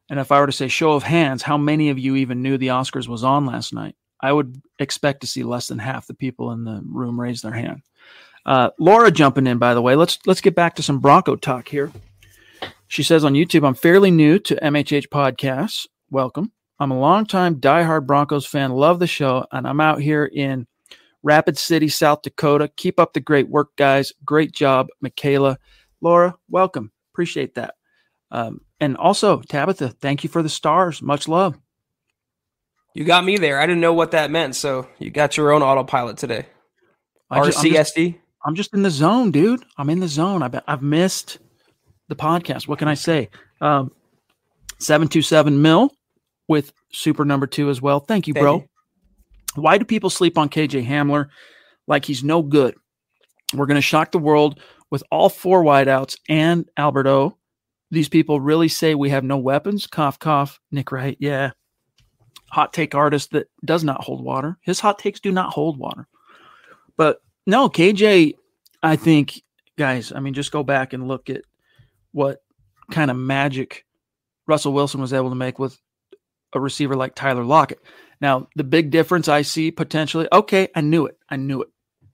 and if I were to say show of hands, how many of you even knew the Oscars was on last night? I would expect to see less than half the people in the room raise their hand. Laura jumping in, by the way. Let's get back to some Bronco talk here. She says on YouTube, I'm fairly new to MHH podcasts. Welcome. I'm a longtime diehard Broncos fan. Love the show, and I'm out here in Rapid City, South Dakota. Keep up the great work, guys. Great job, Michela. Laura, welcome. Appreciate that. And also, Tabitha, thank you for the stars. Much love.
You got me there. I didn't know what that meant, so you got your own autopilot today. RCSD?
I'm just in the zone, dude. I'm in the zone. I've missed the podcast. What can I say? 727 mil with super number 2 as well. Thank you, bro. Why do people sleep on KJ Hamler like he's no good? We're going to shock the world with all 4 wideouts and Alberto. These people really say we have no weapons? Cough, cough. Nick Wright, yeah. Hot take artist that does not hold water. His hot takes do not hold water. But no, KJ, I think, guys, I mean, just go back and look at what kind of magic Russell Wilson was able to make with a receiver like Tyler Lockett. Now, the big difference I see potentially, okay, I knew it.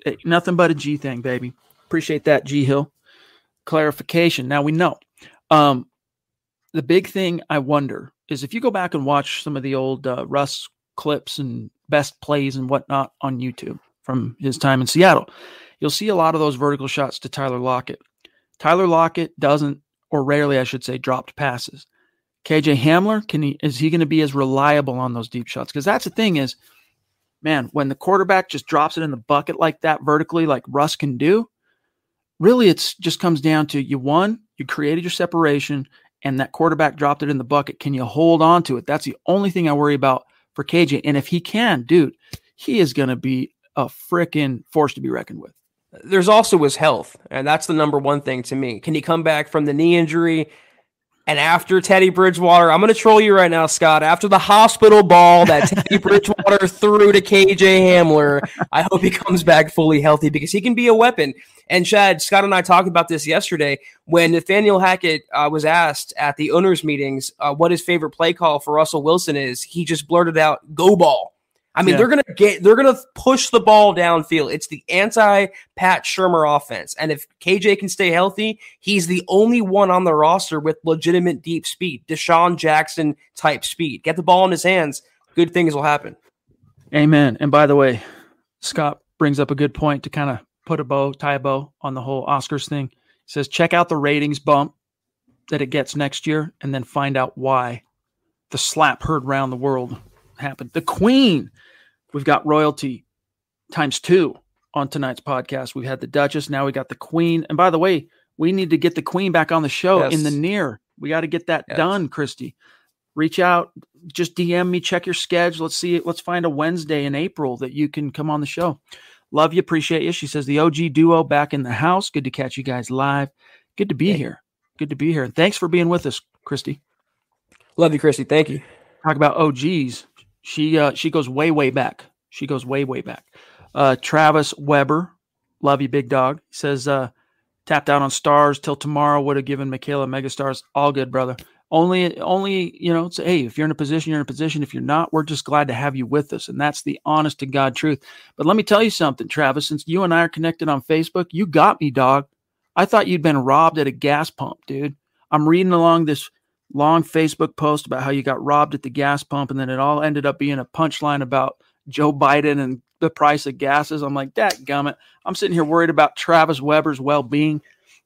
Hey, nothing but a G thing, baby. Appreciate that, G Hill. Clarification. Now we know. The big thing I wonder is if you go back and watch some of the old Russ clips and best plays and whatnot on YouTube from his time in Seattle, you'll see a lot of those vertical shots to Tyler Lockett. Tyler Lockett doesn't, or rarely I should say, dropped passes. KJ Hamler, is he going to be as reliable on those deep shots? Because that's the thing is, man, when the quarterback just drops it in the bucket like that vertically, like Russ can do, really it just comes down to you created your separation, and that quarterback dropped it in the bucket. Can you hold on to it? That's the only thing I worry about for KJ. And if he can, dude, he is going to be a freaking force to be reckoned with.
There's also his health, and that's the number one thing to me. Can he come back from the knee injury? And after Teddy Bridgewater, I'm going to troll you right now, Scott. After the hospital ball that Teddy Bridgewater threw to KJ Hamler, I hope he comes back fully healthy because he can be a weapon. And Chad, Scott and I talked about this yesterday when Nathaniel Hackett was asked at the owners' meetings what his favorite play call for Russell Wilson is. He just blurted out, "Go ball." I mean, they're gonna push the ball downfield. It's the anti-Pat Shurmur offense. And if KJ can stay healthy, he's the only one on the roster with legitimate deep speed, Deshaun Jackson type speed. Get the ball in his hands, good things will happen.
Amen. And by the way, Scott brings up a good point to kind of tie a bow on the whole Oscars thing. He says, check out the ratings bump that it gets next year and then find out why the slap heard around the world happened. The Queen. We've got royalty times 2 on tonight's podcast. We had the Duchess. Now we got the Queen. And by the way, we need to get the Queen back on the show in the near. We got to get that done, Christy. Reach out, just DM me, check your schedule. Let's find a Wednesday in April that you can come on the show. Love you, appreciate you. She says the OG duo back in the house. Good to catch you guys live. Good to be here. Good to be here. And thanks for being with us, Christy.
Love you, Christy. Thank you.
Talk about OGs. She goes way back. She goes way back. Travis Weber, love you, big dog. Says tapped out on stars till tomorrow. Would have given Michela megastars. All good, brother. Only hey, if you're in a position, you're in a position. If you're not, we're just glad to have you with us, and that's the honest to God truth. But let me tell you something, Travis. Since you and I are connected on Facebook, you got me, dog. I thought you'd been robbed at a gas pump, dude. I'm reading along this long Facebook post about how you got robbed at the gas pump, and then it all ended up being a punchline about Joe Biden and the price of gases. I'm like, dadgummit. I'm sitting here worried about Travis Weber's well-being,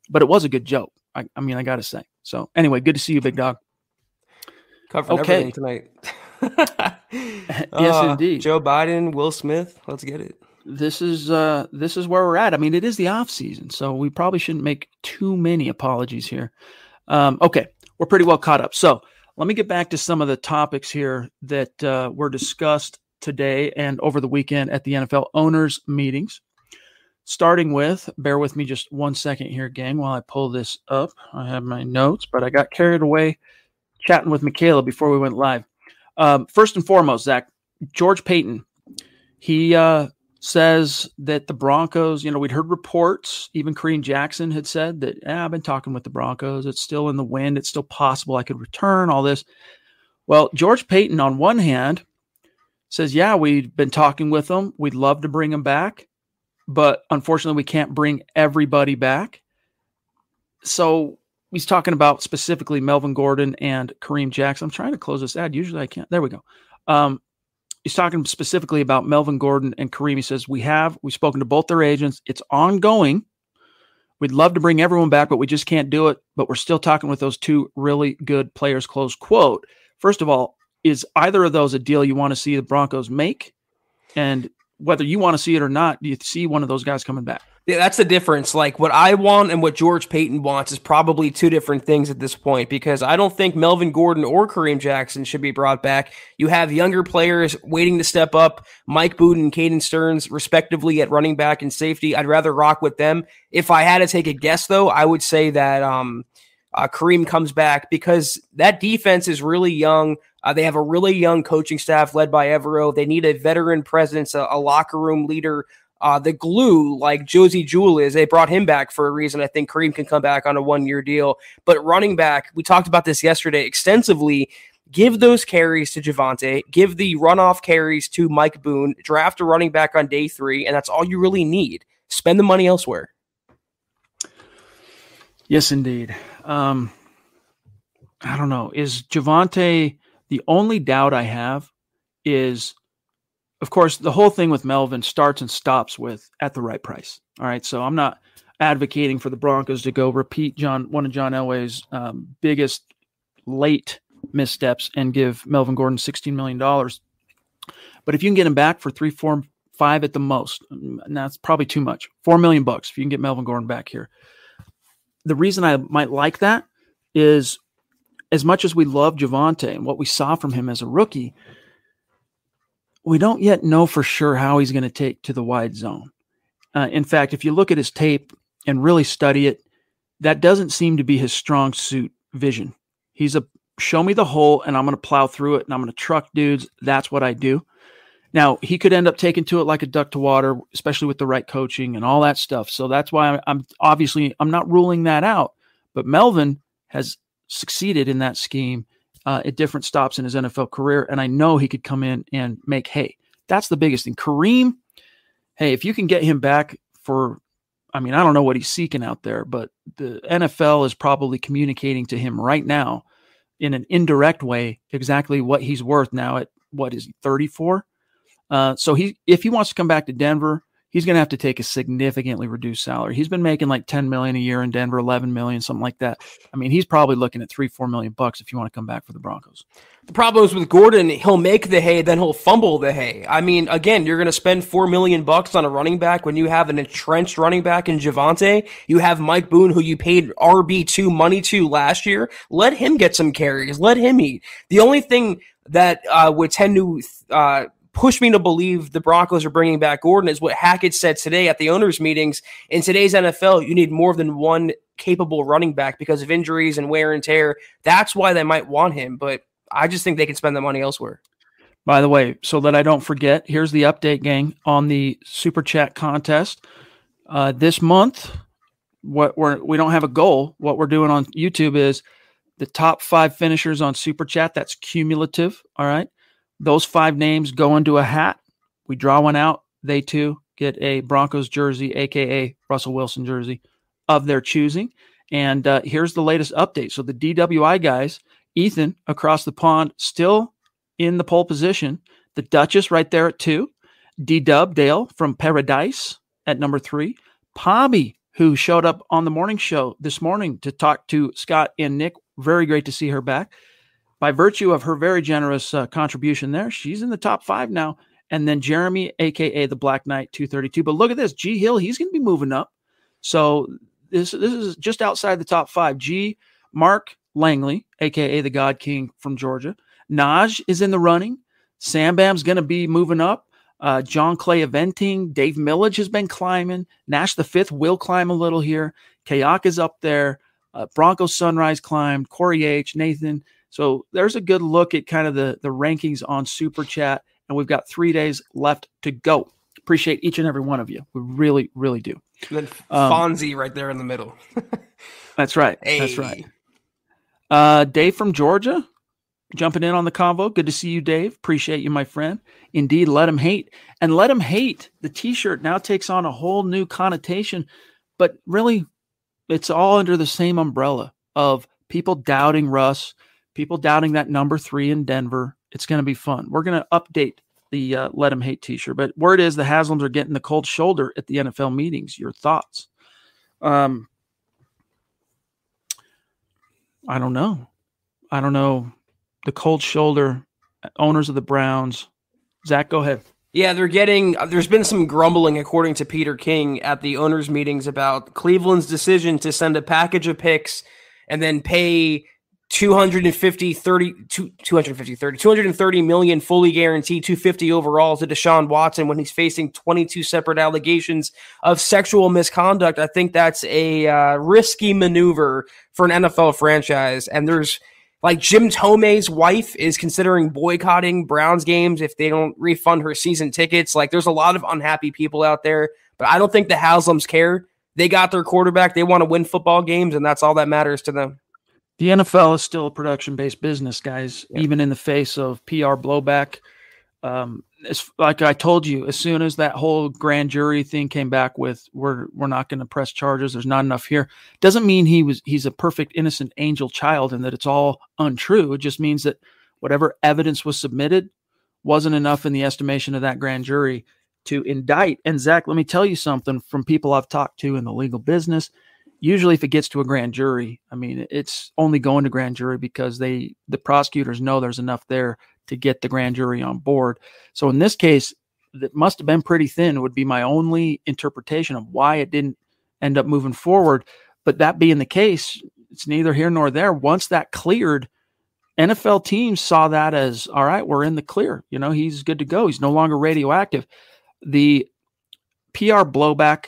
but it was a good joke. I mean, I got to say. So anyway, good to see you, big dog.
Covering everything tonight.
Yes, indeed.
Joe Biden, Will Smith. Let's get it.
This is where we're at. I mean, it is the off season, so we probably shouldn't make too many apologies here. Okay, we're pretty well caught up. So let me get back to some of the topics here that were discussed today and over the weekend at the NFL owners meetings. Starting with, bear with me just 1 second here, gang, while I pull this up. I have my notes, but I got carried away chatting with Michela before we went live. First and foremost, Zach, George Paton, he says that the Broncos, we'd heard reports, even Kareem Jackson had said that, I've been talking with the Broncos. It's still in the wind. It's still possible I could return, all this. Well, George Paton, on one hand, says, yeah, we've been talking with them. We'd love to bring them back, but unfortunately we can't bring everybody back. So he's talking about specifically Melvin Gordon and Kareem Jackson. I'm trying to close this ad. Usually I can't. There we go. He's talking specifically about Melvin Gordon and Kareem. He says, we've spoken to both their agents. It's ongoing. We'd love to bring everyone back, but we just can't do it. But we're still talking with those two really good players, close quote. First of all, is either of those a deal you want to see the Broncos make? And whether you want to see it or not, do you see one of those guys coming back?
Yeah, that's the difference. Like what I want and what George Paton wants is probably two different things at this point, because I don't think Melvin Gordon or Kareem Jackson should be brought back. You have younger players waiting to step up, Mike Boone and Caden Stearns, respectively, at running back and safety. I'd rather rock with them. If I had to take a guess, though, I would say that Kareem comes back because that defense is really young. They have a really young coaching staff led by Evero. They need a veteran presence, a locker room leader, the glue like Josie Jewell is. They brought him back for a reason. I think Kareem can come back on a 1-year deal. But running back, we talked about this yesterday extensively. Give those carries to Javonte. Give the runoff carries to Mike Boone. Draft a running back on day 3, and that's all you really need. Spend the money elsewhere.
Yes, indeed. I don't know. Is Javonte... The only doubt I have is, of course, the whole thing with Melvin starts and stops with at the right price. All right. So I'm not advocating for the Broncos to go repeat one of John Elway's biggest late missteps and give Melvin Gordon $16 million. But if you can get him back for 3, 4, 5 at the most, and that's probably too much, $4 million if you can get Melvin Gordon back here. The reason I might like that is, as much as we love Javonte and what we saw from him as a rookie, we don't yet know for sure how he's going to take to the wide zone. In fact, if you look at his tape and really study it, that doesn't seem to be his strong suit vision. He's show me the hole and I'm going to plow through it and I'm going to truck dudes. That's what I do. Now, he could end up taking to it like a duck to water, especially with the right coaching and all that stuff. So that's why I'm not ruling that out. But Melvin has succeeded in that scheme at different stops in his NFL career. And I know he could come in and make hay. That's the biggest thing. Kareem, hey, if you can get him back for, I don't know what he's seeking out there, but the NFL is probably communicating to him right now in an indirect way exactly what he's worth now at, what is he, 34? So if he wants to come back to Denver, he's going to have to take a significantly reduced salary. He's been making like $10 million a year in Denver, $11 million, something like that. He's probably looking at $3-4 million if you want to come back for the Broncos.
The problem is with Gordon, he'll make the hay, then he'll fumble the hay. Again, you're going to spend $4 million on a running back when you have an entrenched running back in Javonte. You have Mike Boone, who you paid RB2 money to last year. Let him get some carries. Let him eat. The only thing that would tend to push me to believe the Broncos are bringing back Gordon is what Hackett said today at the owners' meetings. In today's NFL, you need more than one capable running back because of injuries and wear and tear. That's why they might want him. But I just think they can spend the money elsewhere.
By the way, so that I don't forget, here's the update, gang, on the Super Chat contest. This month, we don't have a goal. What we're doing on YouTube is the top 5 finishers on Super Chat. That's cumulative, all right? Those 5 names go into a hat. We draw one out. They too get a Broncos jersey, a.k.a. Russell Wilson jersey of their choosing. And here's the latest update. So the DWI guys, Ethan across the pond, still in the pole position. The Duchess right there at 2. D-Dub Dale from Paradise at number 3. Pobby, who showed up on the morning show this morning to talk to Scott and Nick. Very great to see her back. By virtue of her very generous contribution there, she's in the top 5 now. And then Jeremy, a.k.a. the Black Knight, 232. But look at this. G Hill, he's going to be moving up. So this is just outside the top 5. G, Mark Langley, a.k.a. the God King from Georgia. Naj is in the running. Sam Bam's going to be moving up. John Clay eventing. Dave Millage has been climbing. Nash the Fifth will climb a little here. Kayak is up there. Broncos Sunrise climbed. Corey H. Nathan. So there's a good look at kind of the rankings on Super Chat. And we've got 3 days left to go. Appreciate each and every one of you. We really, really do.
And then Fonzie right there in the middle.
That's right.
Hey.
That's right. Dave from Georgia. Jumping in on the convo. Good to see you, Dave. Appreciate you, my friend. Indeed, let him hate. And let him hate. The T-shirt now takes on a whole new connotation. But really, it's all under the same umbrella of people doubting Russ, people doubting that number 3 in Denver. It's going to be fun. We're going to update the Let Him Hate T-shirt. But word is the Haslams are getting the cold shoulder at the NFL meetings. Your thoughts? I don't know. The cold shoulder, owners of the Browns. Zach, go ahead.
Yeah, there's been some grumbling, according to Peter King, at the owners' meetings about Cleveland's decision to send a package of picks and then pay $230 million fully guaranteed, $250 overall to Deshaun Watson when he's facing 22 separate allegations of sexual misconduct. I think that's a risky maneuver for an NFL franchise. And there's like Jim Tomei's wife is considering boycotting Browns games if they don't refund her season tickets. Like there's a lot of unhappy people out there, but I don't think the Haslams care. They got their quarterback. They want to win football games, and that's all that matters to them.
The NFL is still a production-based business, guys, even in the face of PR blowback. It's like I told you, as soon as that whole grand jury thing came back with, we're not going to press charges, there's not enough here, doesn't mean he's a perfect, innocent angel child and that it's all untrue. It just means that whatever evidence was submitted wasn't enough in the estimation of that grand jury to indict. And Zach, let me tell you something from people I've talked to in the legal business. Usually if it gets to a grand jury, I mean, it's only going to grand jury because the prosecutors know there's enough there to get the grand jury on board. So in this case, that must have been pretty thin, would be my only interpretation of why it didn't end up moving forward. But that being the case, it's neither here nor there. Once that cleared, NFL teams saw that as, all right, we're in the clear. You know, he's good to go. He's no longer radioactive. The PR blowback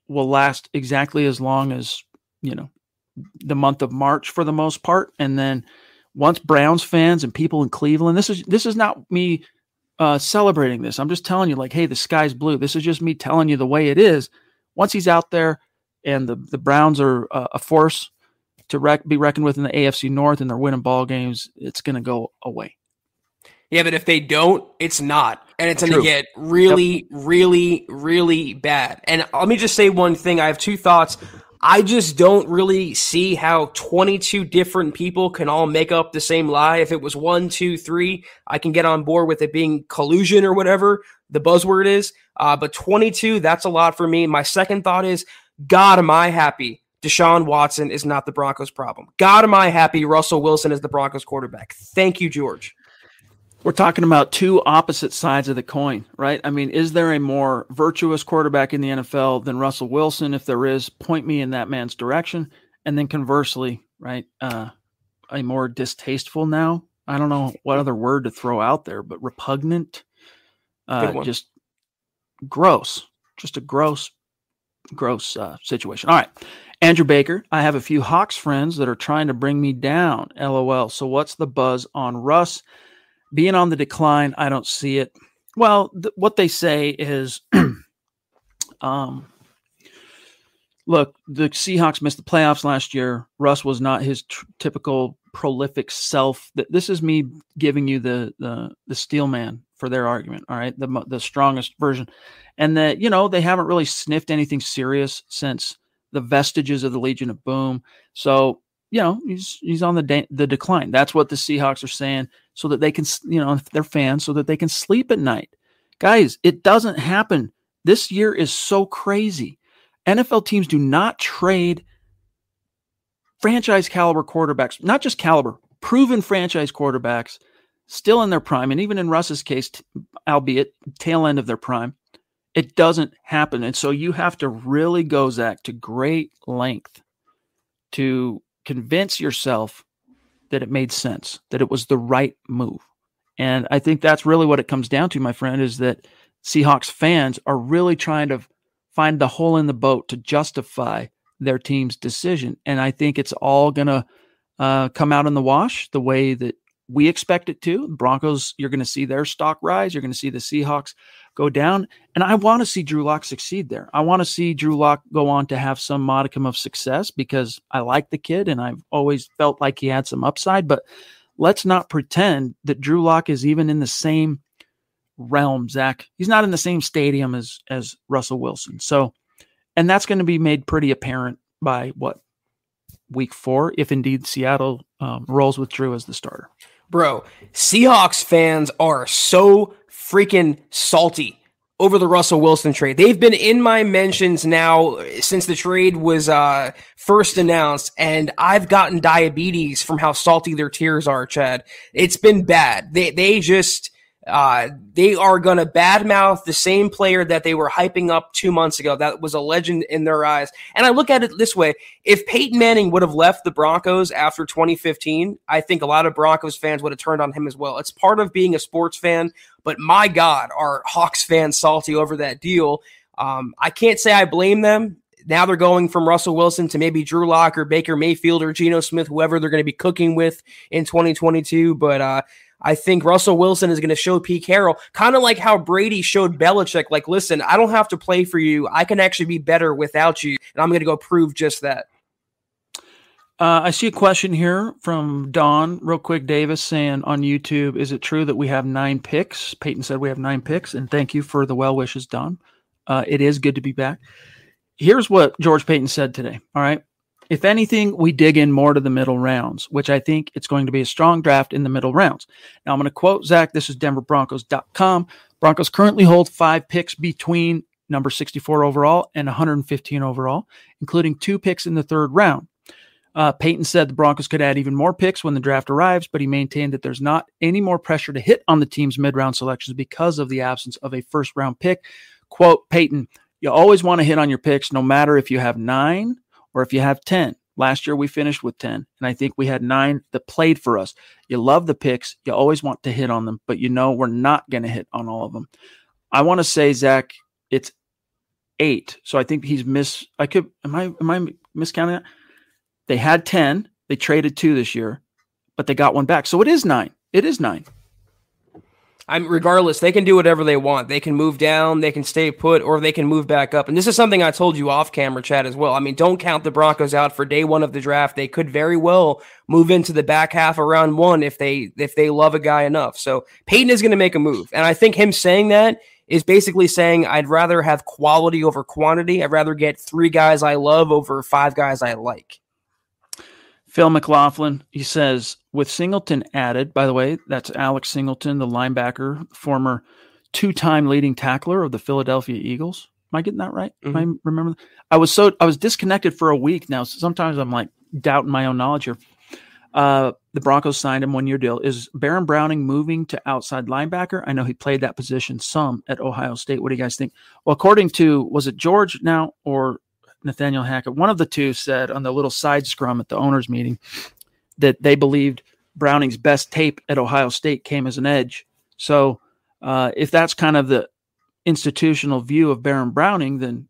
will last exactly as long as, you know, the month of March for the most part. And then once Browns fans and people in Cleveland, this is not me celebrating this. I'm just telling you, like, hey, the sky's blue. This is just me telling you the way it is. Once he's out there and the Browns are a force to be reckoned with in the AFC North and they're winning ball games, it's going to go away.
Yeah, but if they don't, it's not. And it's going to get really, really, really bad. And let me just say one thing. I have two thoughts. I just don't really see how 22 different people can all make up the same lie. If it was 1, 2, 3, I can get on board with it being collusion or whatever the buzzword is. But 22, that's a lot for me. My second thought is, God, am I happy Deshaun Watson is not the Broncos' problem. God, am I happy Russell Wilson is the Broncos' quarterback. Thank you, George.
We're talking about two opposite sides of the coin, right? I mean, is there a more virtuous quarterback in the NFL than Russell Wilson? If there is, point me in that man's direction. And then conversely, right, a more distasteful now, I don't know what other word to throw out there, but repugnant, just gross, just a gross situation. All right. Andrew Baker, I have a few Hawks friends that are trying to bring me down. LOL. So what's the buzz on Russ? Being on the decline, I don't see it. Well, what they say is, look, the Seahawks missed the playoffs last year. Russ was not his typical prolific self. This is me giving you the steel man for their argument. All right, the strongest version, and that they haven't really sniffed anything serious since the vestiges of the Legion of Boom. So he's on the decline. That's what the Seahawks are saying, so that they can, if they're fans, so that they can sleep at night. Guys, it doesn't happen. This year is so crazy. NFL teams do not trade franchise caliber quarterbacks, not just caliber, proven franchise quarterbacks, still in their prime. And even in Russ's case, albeit tail end of their prime, it doesn't happen. And so you have to really go, Zach, to great length to convince yourself that it made sense, that it was the right move. And I think that's really what it comes down to, my friend, is that Seahawks fans are really trying to find the hole in the boat to justify their team's decision. And I think it's all going to come out in the wash the way that we expect it to. Broncos, you're going to see their stock rise. You're going to see the Seahawks go down. And I want to see Drew Lock succeed there. I want to see Drew Lock go on to have some modicum of success because I like the kid and I've always felt like he had some upside. But let's not pretend that Drew Lock is even in the same realm, Zach. He's not in the same stadium as Russell Wilson. So, and that's going to be made pretty apparent by week 4, if indeed Seattle rolls with Drew as the starter.
Bro, Seahawks fans are so freaking salty over the Russell Wilson trade. They've been in my mentions now since the trade was first announced, and I've gotten diabetes from how salty their tears are, Chad. It's been bad. They just... they are going to badmouth the same player that they were hyping up 2 months ago. That was a legend in their eyes. And I look at it this way. If Peyton Manning would have left the Broncos after 2015, I think a lot of Broncos fans would have turned on him as well. It's part of being a sports fan, but my God, are Hawks fans salty over that deal. I can't say I blame them. Now they're going from Russell Wilson to maybe Drew Lock or Baker Mayfield or Geno Smith, whoever they're going to be cooking with in 2022. But, I think Russell Wilson is going to show Pete Carroll, kind of like how Brady showed Belichick, like, listen, I don't have to play for you. I can actually be better without you, and I'm going to go prove just that.
I see a question here from Don, real quick, Davis, saying on YouTube, is it true that we have 9 picks? Peyton said we have 9 picks, and thank you for the well wishes, Don. It is good to be back. Here's what George Payton said today, all right? If anything, we dig in more to the middle rounds, which I think it's going to be a strong draft in the middle rounds. Now, I'm going to quote Zach. This is DenverBroncos.com. Broncos currently hold 5 picks between number 64 overall and 115 overall, including 2 picks in the 3rd round. Peyton said the Broncos could add even more picks when the draft arrives, but he maintained that there's not any more pressure to hit on the team's mid-round selections because of the absence of a first-round pick. Quote, Peyton, you always want to hit on your picks no matter if you have 9 or if you have 10. Last year, we finished with 10, and I think we had 9 that played for us. You love the picks. You always want to hit on them, but we're not going to hit on all of them. I want to say, Zach, it's 8. So I think he's am I miscounting that? They had 10. They traded 2 this year, but they got 1 back. So it is 9. It is 9.
Regardless, they can do whatever they want. They can move down, they can stay put, or they can move back up. And this is something I told you off camera, Chad, as well. I mean, don't count the Broncos out for day 1 of the draft. They could very well move into the back half of round 1 if they love a guy enough. So Peyton is going to make a move. And I think him saying that is basically saying I'd rather have quality over quantity. I'd rather get 3 guys I love over 5 guys I like.
Phil McLaughlin, he says, with Singleton added, by the way, that's Alex Singleton, the linebacker, former 2-time leading tackler of the Philadelphia Eagles. Am I getting that right?
Mm-hmm.
I remember. I was disconnected for a week now. So sometimes I'm like doubting my own knowledge here. The Broncos signed him 1-year deal. Is Baron Browning moving to outside linebacker? I know he played that position some at Ohio State. What do you guys think? Well, according to, was it George now or Nathaniel Hackett? One of the two said on the little side scrum at the owners meeting that they believed Browning's best tape at Ohio State came as an edge. So if that's kind of the institutional view of Baron Browning, then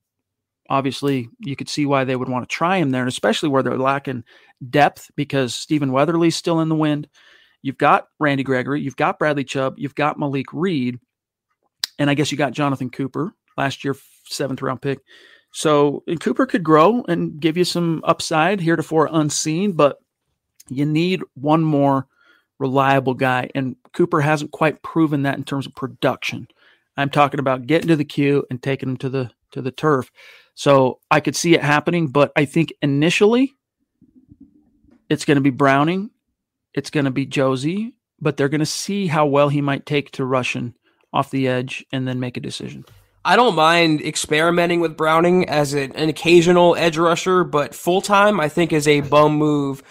obviously you could see why they would want to try him there, and especially where they're lacking depth because Stephen Weatherly's still in the wind. You've got Randy Gregory, you've got Bradley Chubb, you've got Malik Reed, and I guess you got Jonathan Cooper, last year 7th round pick. So Cooper could grow and give you some upside, heretofore unseen, but you need one more reliable guy, and Cooper hasn't quite proven that in terms of production. I'm talking about getting to the queue and taking him to the turf. So I could see it happening, but I think initially it's going to be Browning, it's going to be Josie, but they're going to see how well he might take to rushing off the edge and then make a decision.
I don't mind experimenting with Browning as an occasional edge rusher, but full-time I think is a bum move.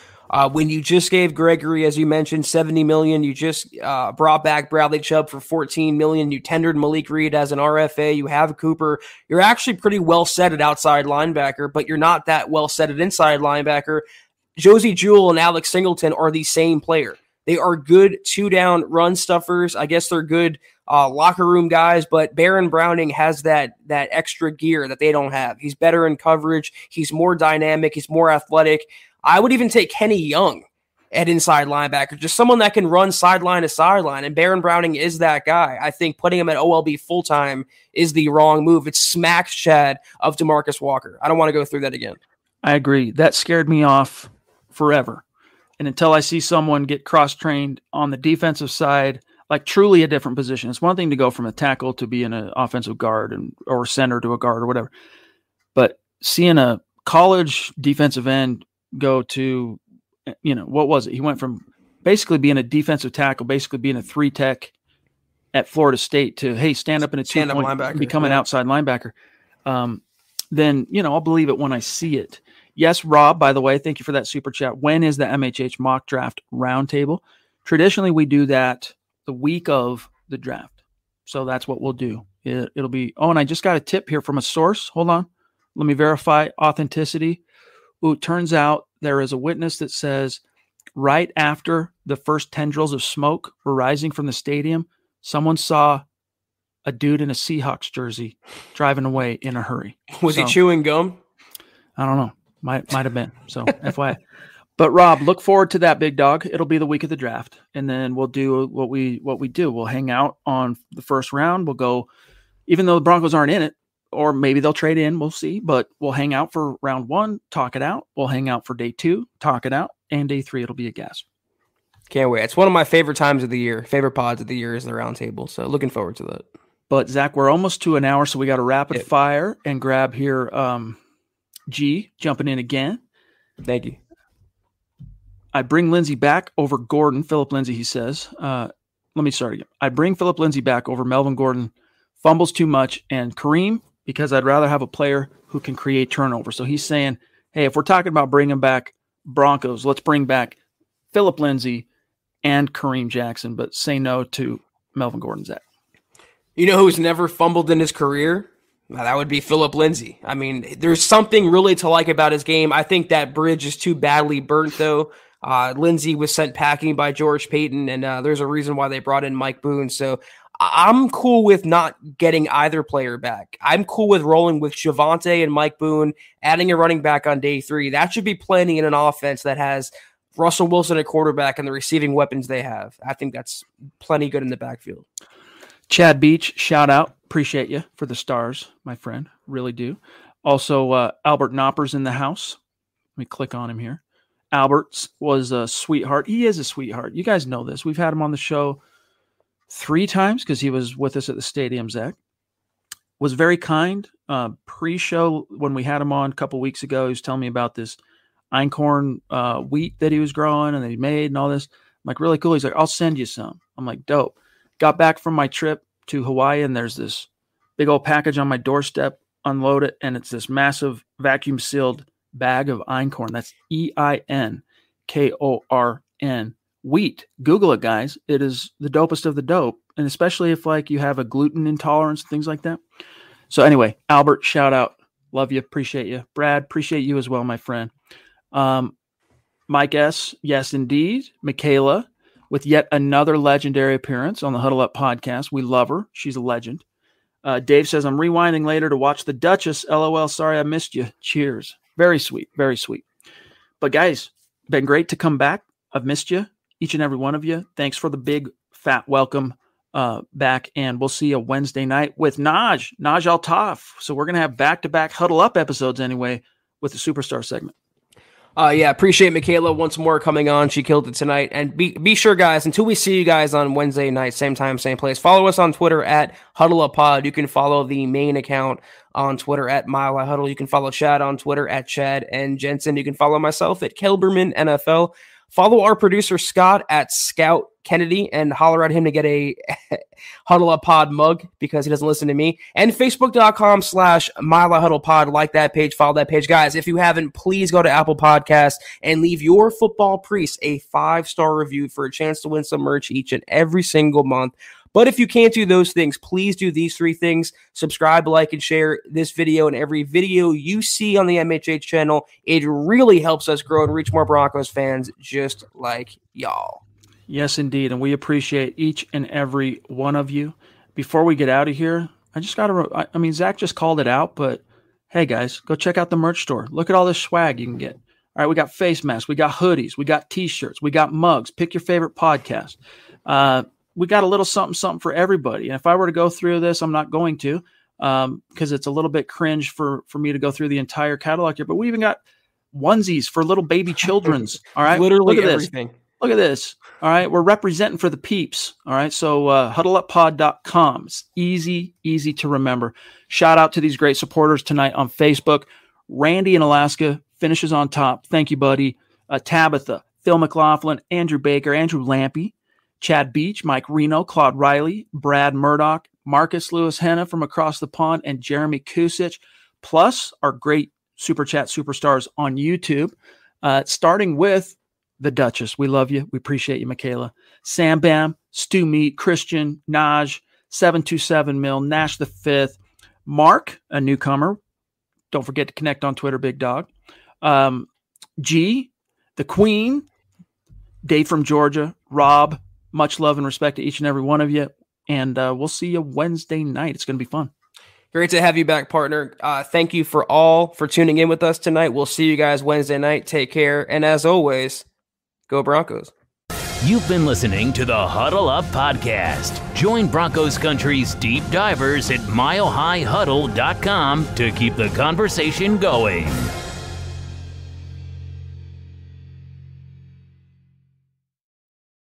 When you just gave Gregory, as you mentioned, $70 million, you just brought back Bradley Chubb for $14 million, you tendered Malik Reed as an RFA, you have Cooper, you're actually pretty well set at outside linebacker, but you're not that well set at inside linebacker. Josie Jewell and Alex Singleton are the same player. They are good two-down run stuffers. I guess they're good locker room guys, but Baron Browning has that extra gear that they don't have. He's better in coverage. He's more dynamic. He's more athletic. I would even take Kenny Young at inside linebacker, just someone that can run sideline to sideline, and Baron Browning is that guy. I think putting him at OLB full-time is the wrong move. It smacks Chad of DeMarcus Walker. I don't want to go through that again.
I agree. That scared me off forever. And until I see someone get cross-trained on the defensive side, like truly a different position. It's one thing to go from a tackle to being an offensive guard or center to a guard or whatever. But seeing a college defensive end go to, what was it? He went from basically being a defensive tackle, basically being a 3-tech at Florida State to, hey, stand up in a 2-point linebacker, become an outside linebacker. Then, I'll believe it when I see it. Yes, Rob, by the way, thank you for that super chat. When is the MHH mock draft roundtable? Traditionally, we do that the week of the draft. So that's what we'll do. It'll be, and I just got a tip here from a source. Hold on. Let me verify authenticity. Ooh, it turns out there is a witness that says right after the first tendrils of smoke were rising from the stadium, someone saw a dude in a Seahawks jersey driving away in a hurry.
Was he chewing gum?
I don't know. Might have been. So FYI. But Rob, look forward to that, big dog. It'll be the week of the draft. And then we'll do what we do. We'll hang out on the first round. We'll go, even though the Broncos aren't in it, or maybe they'll trade in, we'll see. But we'll hang out for round 1, talk it out. We'll hang out for day 2, talk it out. And day 3, it'll be a gas.
Can't wait. It's one of my favorite times of the year. Favorite pods of the year is the round table. So looking forward to that.
But Zach, we're almost to an hour, so we got to rapid fire and grab here. G jumping in again.
Thank you.
I bring Lindsey back over Gordon. Philip Lindsay, he says. Let me start again. I bring Philip Lindsay back over Melvin Gordon. Fumbles too much. And Kareem, because I'd rather have a player who can create turnover. So he's saying, hey, if we're talking about bringing back Broncos, let's bring back Philip Lindsay and Kareem Jackson, but say no to Melvin Gordon, Zach.
You know who's never fumbled in his career? Now, that would be Philip Lindsay. I mean, there's something really to like about his game. I think that bridge is too badly burnt, though. Lindsay was sent packing by George Payton, and there's a reason why they brought in Mike Boone. So I'm cool with not getting either player back. I'm cool with rolling with Javonte and Mike Boone, adding a running back on day 3. That should be plenty in an offense that has Russell Wilson at quarterback and the receiving weapons they have. I think that's plenty good in the backfield.
Chad Beach, shout out. Appreciate you for the stars, my friend. Really do. Also, Albert Knopper's in the house. Let me click on him here. Albert was a sweetheart. He is a sweetheart. You guys know this. We've had him on the show 3 times because he was with us at the stadium, Zach. Was very kind. Pre-show, when we had him on a couple weeks ago, he was telling me about this einkorn wheat that he was growing and that he made and all this. I'm like, really cool. He's like, I'll send you some. I'm like, dope. Got back from my trip to Hawaii, and there's this big old package on my doorstep. Unload it, and it's this massive vacuum sealed bag of einkorn. That's EINKORN wheat. Google it, guys. It is the dopest of the dope, and especially if like you have a gluten intolerance, things like that. So anyway, Albert, shout out. Love you. Appreciate you. Brad, appreciate you as well, my friend. Mike S. Yes, indeed. Michela, with yet another legendary appearance on the Huddle Up podcast. We love her. She's a legend. Dave says, I'm rewinding later to watch The Duchess. LOL, sorry I missed you. Cheers. Very sweet. Very sweet. But guys, been great to come back. I've missed you, each and every one of you. Thanks for the big fat welcome back. And we'll see you Wednesday night with Naj Altaf. So we're going to have back-to-back Huddle Up episodes anyway with the Superstar segment.
Yeah, appreciate Michela once more coming on. She killed it tonight. And be sure, guys, until we see you guys on Wednesday night, same time, same place, follow us on Twitter at Huddle Up Pod. You can follow the main account on Twitter at Mile High Huddle. You can follow Chad on Twitter at Chad and Jensen. You can follow myself at Kelberman NFL. Follow our producer, Scott, at Scout Kennedy, and holler at him to get a Huddle Up Pod mug because he doesn't listen to me. And Facebook.com/Mile High Huddle Pod. Like that page, follow that page. Guys, if you haven't, please go to Apple Podcasts and leave your football priest a 5-star review for a chance to win some merch each and every single month. But if you can't do those things, please do these 3 things. Subscribe, like, and share this video and every video you see on the MHH channel. It really helps us grow and reach more Broncos fans just like y'all.
Yes, indeed. And we appreciate each and every one of you. Before we get out of here, I just got to, I mean, Zach just called it out, but hey, guys, go check out the merch store. Look at all this swag you can get. All right, we got face masks, we got hoodies, we got T-shirts, we got mugs. Pick your favorite podcast. We got a little something for everybody. And if I were to go through this, I'm not going to because it's a little bit cringe for me to go through the entire catalog here. But we even got onesies for little baby children's. All right.
Literally
look at
everything.
Look at this. All right. We're representing for the peeps. All right. So huddleuppod.com. It's easy to remember. Shout out to these great supporters tonight on Facebook. Randy in Alaska finishes on top. Thank you, buddy. Tabitha, Phil McLaughlin, Andrew Baker, Andrew Lampy, Chad Beach, Mike Reno, Claude Riley, Brad Murdoch, Marcus Lewis Henna from across the pond, and Jeremy Kusich, plus our great Super Chat superstars on YouTube, starting with the Duchess. We love you. We appreciate you, Michela. Sam Bam, Stu Meat, Christian, Naj, 727 Mil, Nash the Fifth, Mark, a newcomer. Don't forget to connect on Twitter, Big Dog. G, the Queen, Dave from Georgia, Rob. Much love and respect to each and every one of you. And we'll see you Wednesday night. It's going to be fun.
Great to have you back, partner. Thank you for tuning in with us tonight. We'll see you guys Wednesday night. Take care. And as always, go Broncos.
You've been listening to the Huddle Up Podcast. Join Broncos Country's deep divers at milehighhuddle.com to keep the conversation going.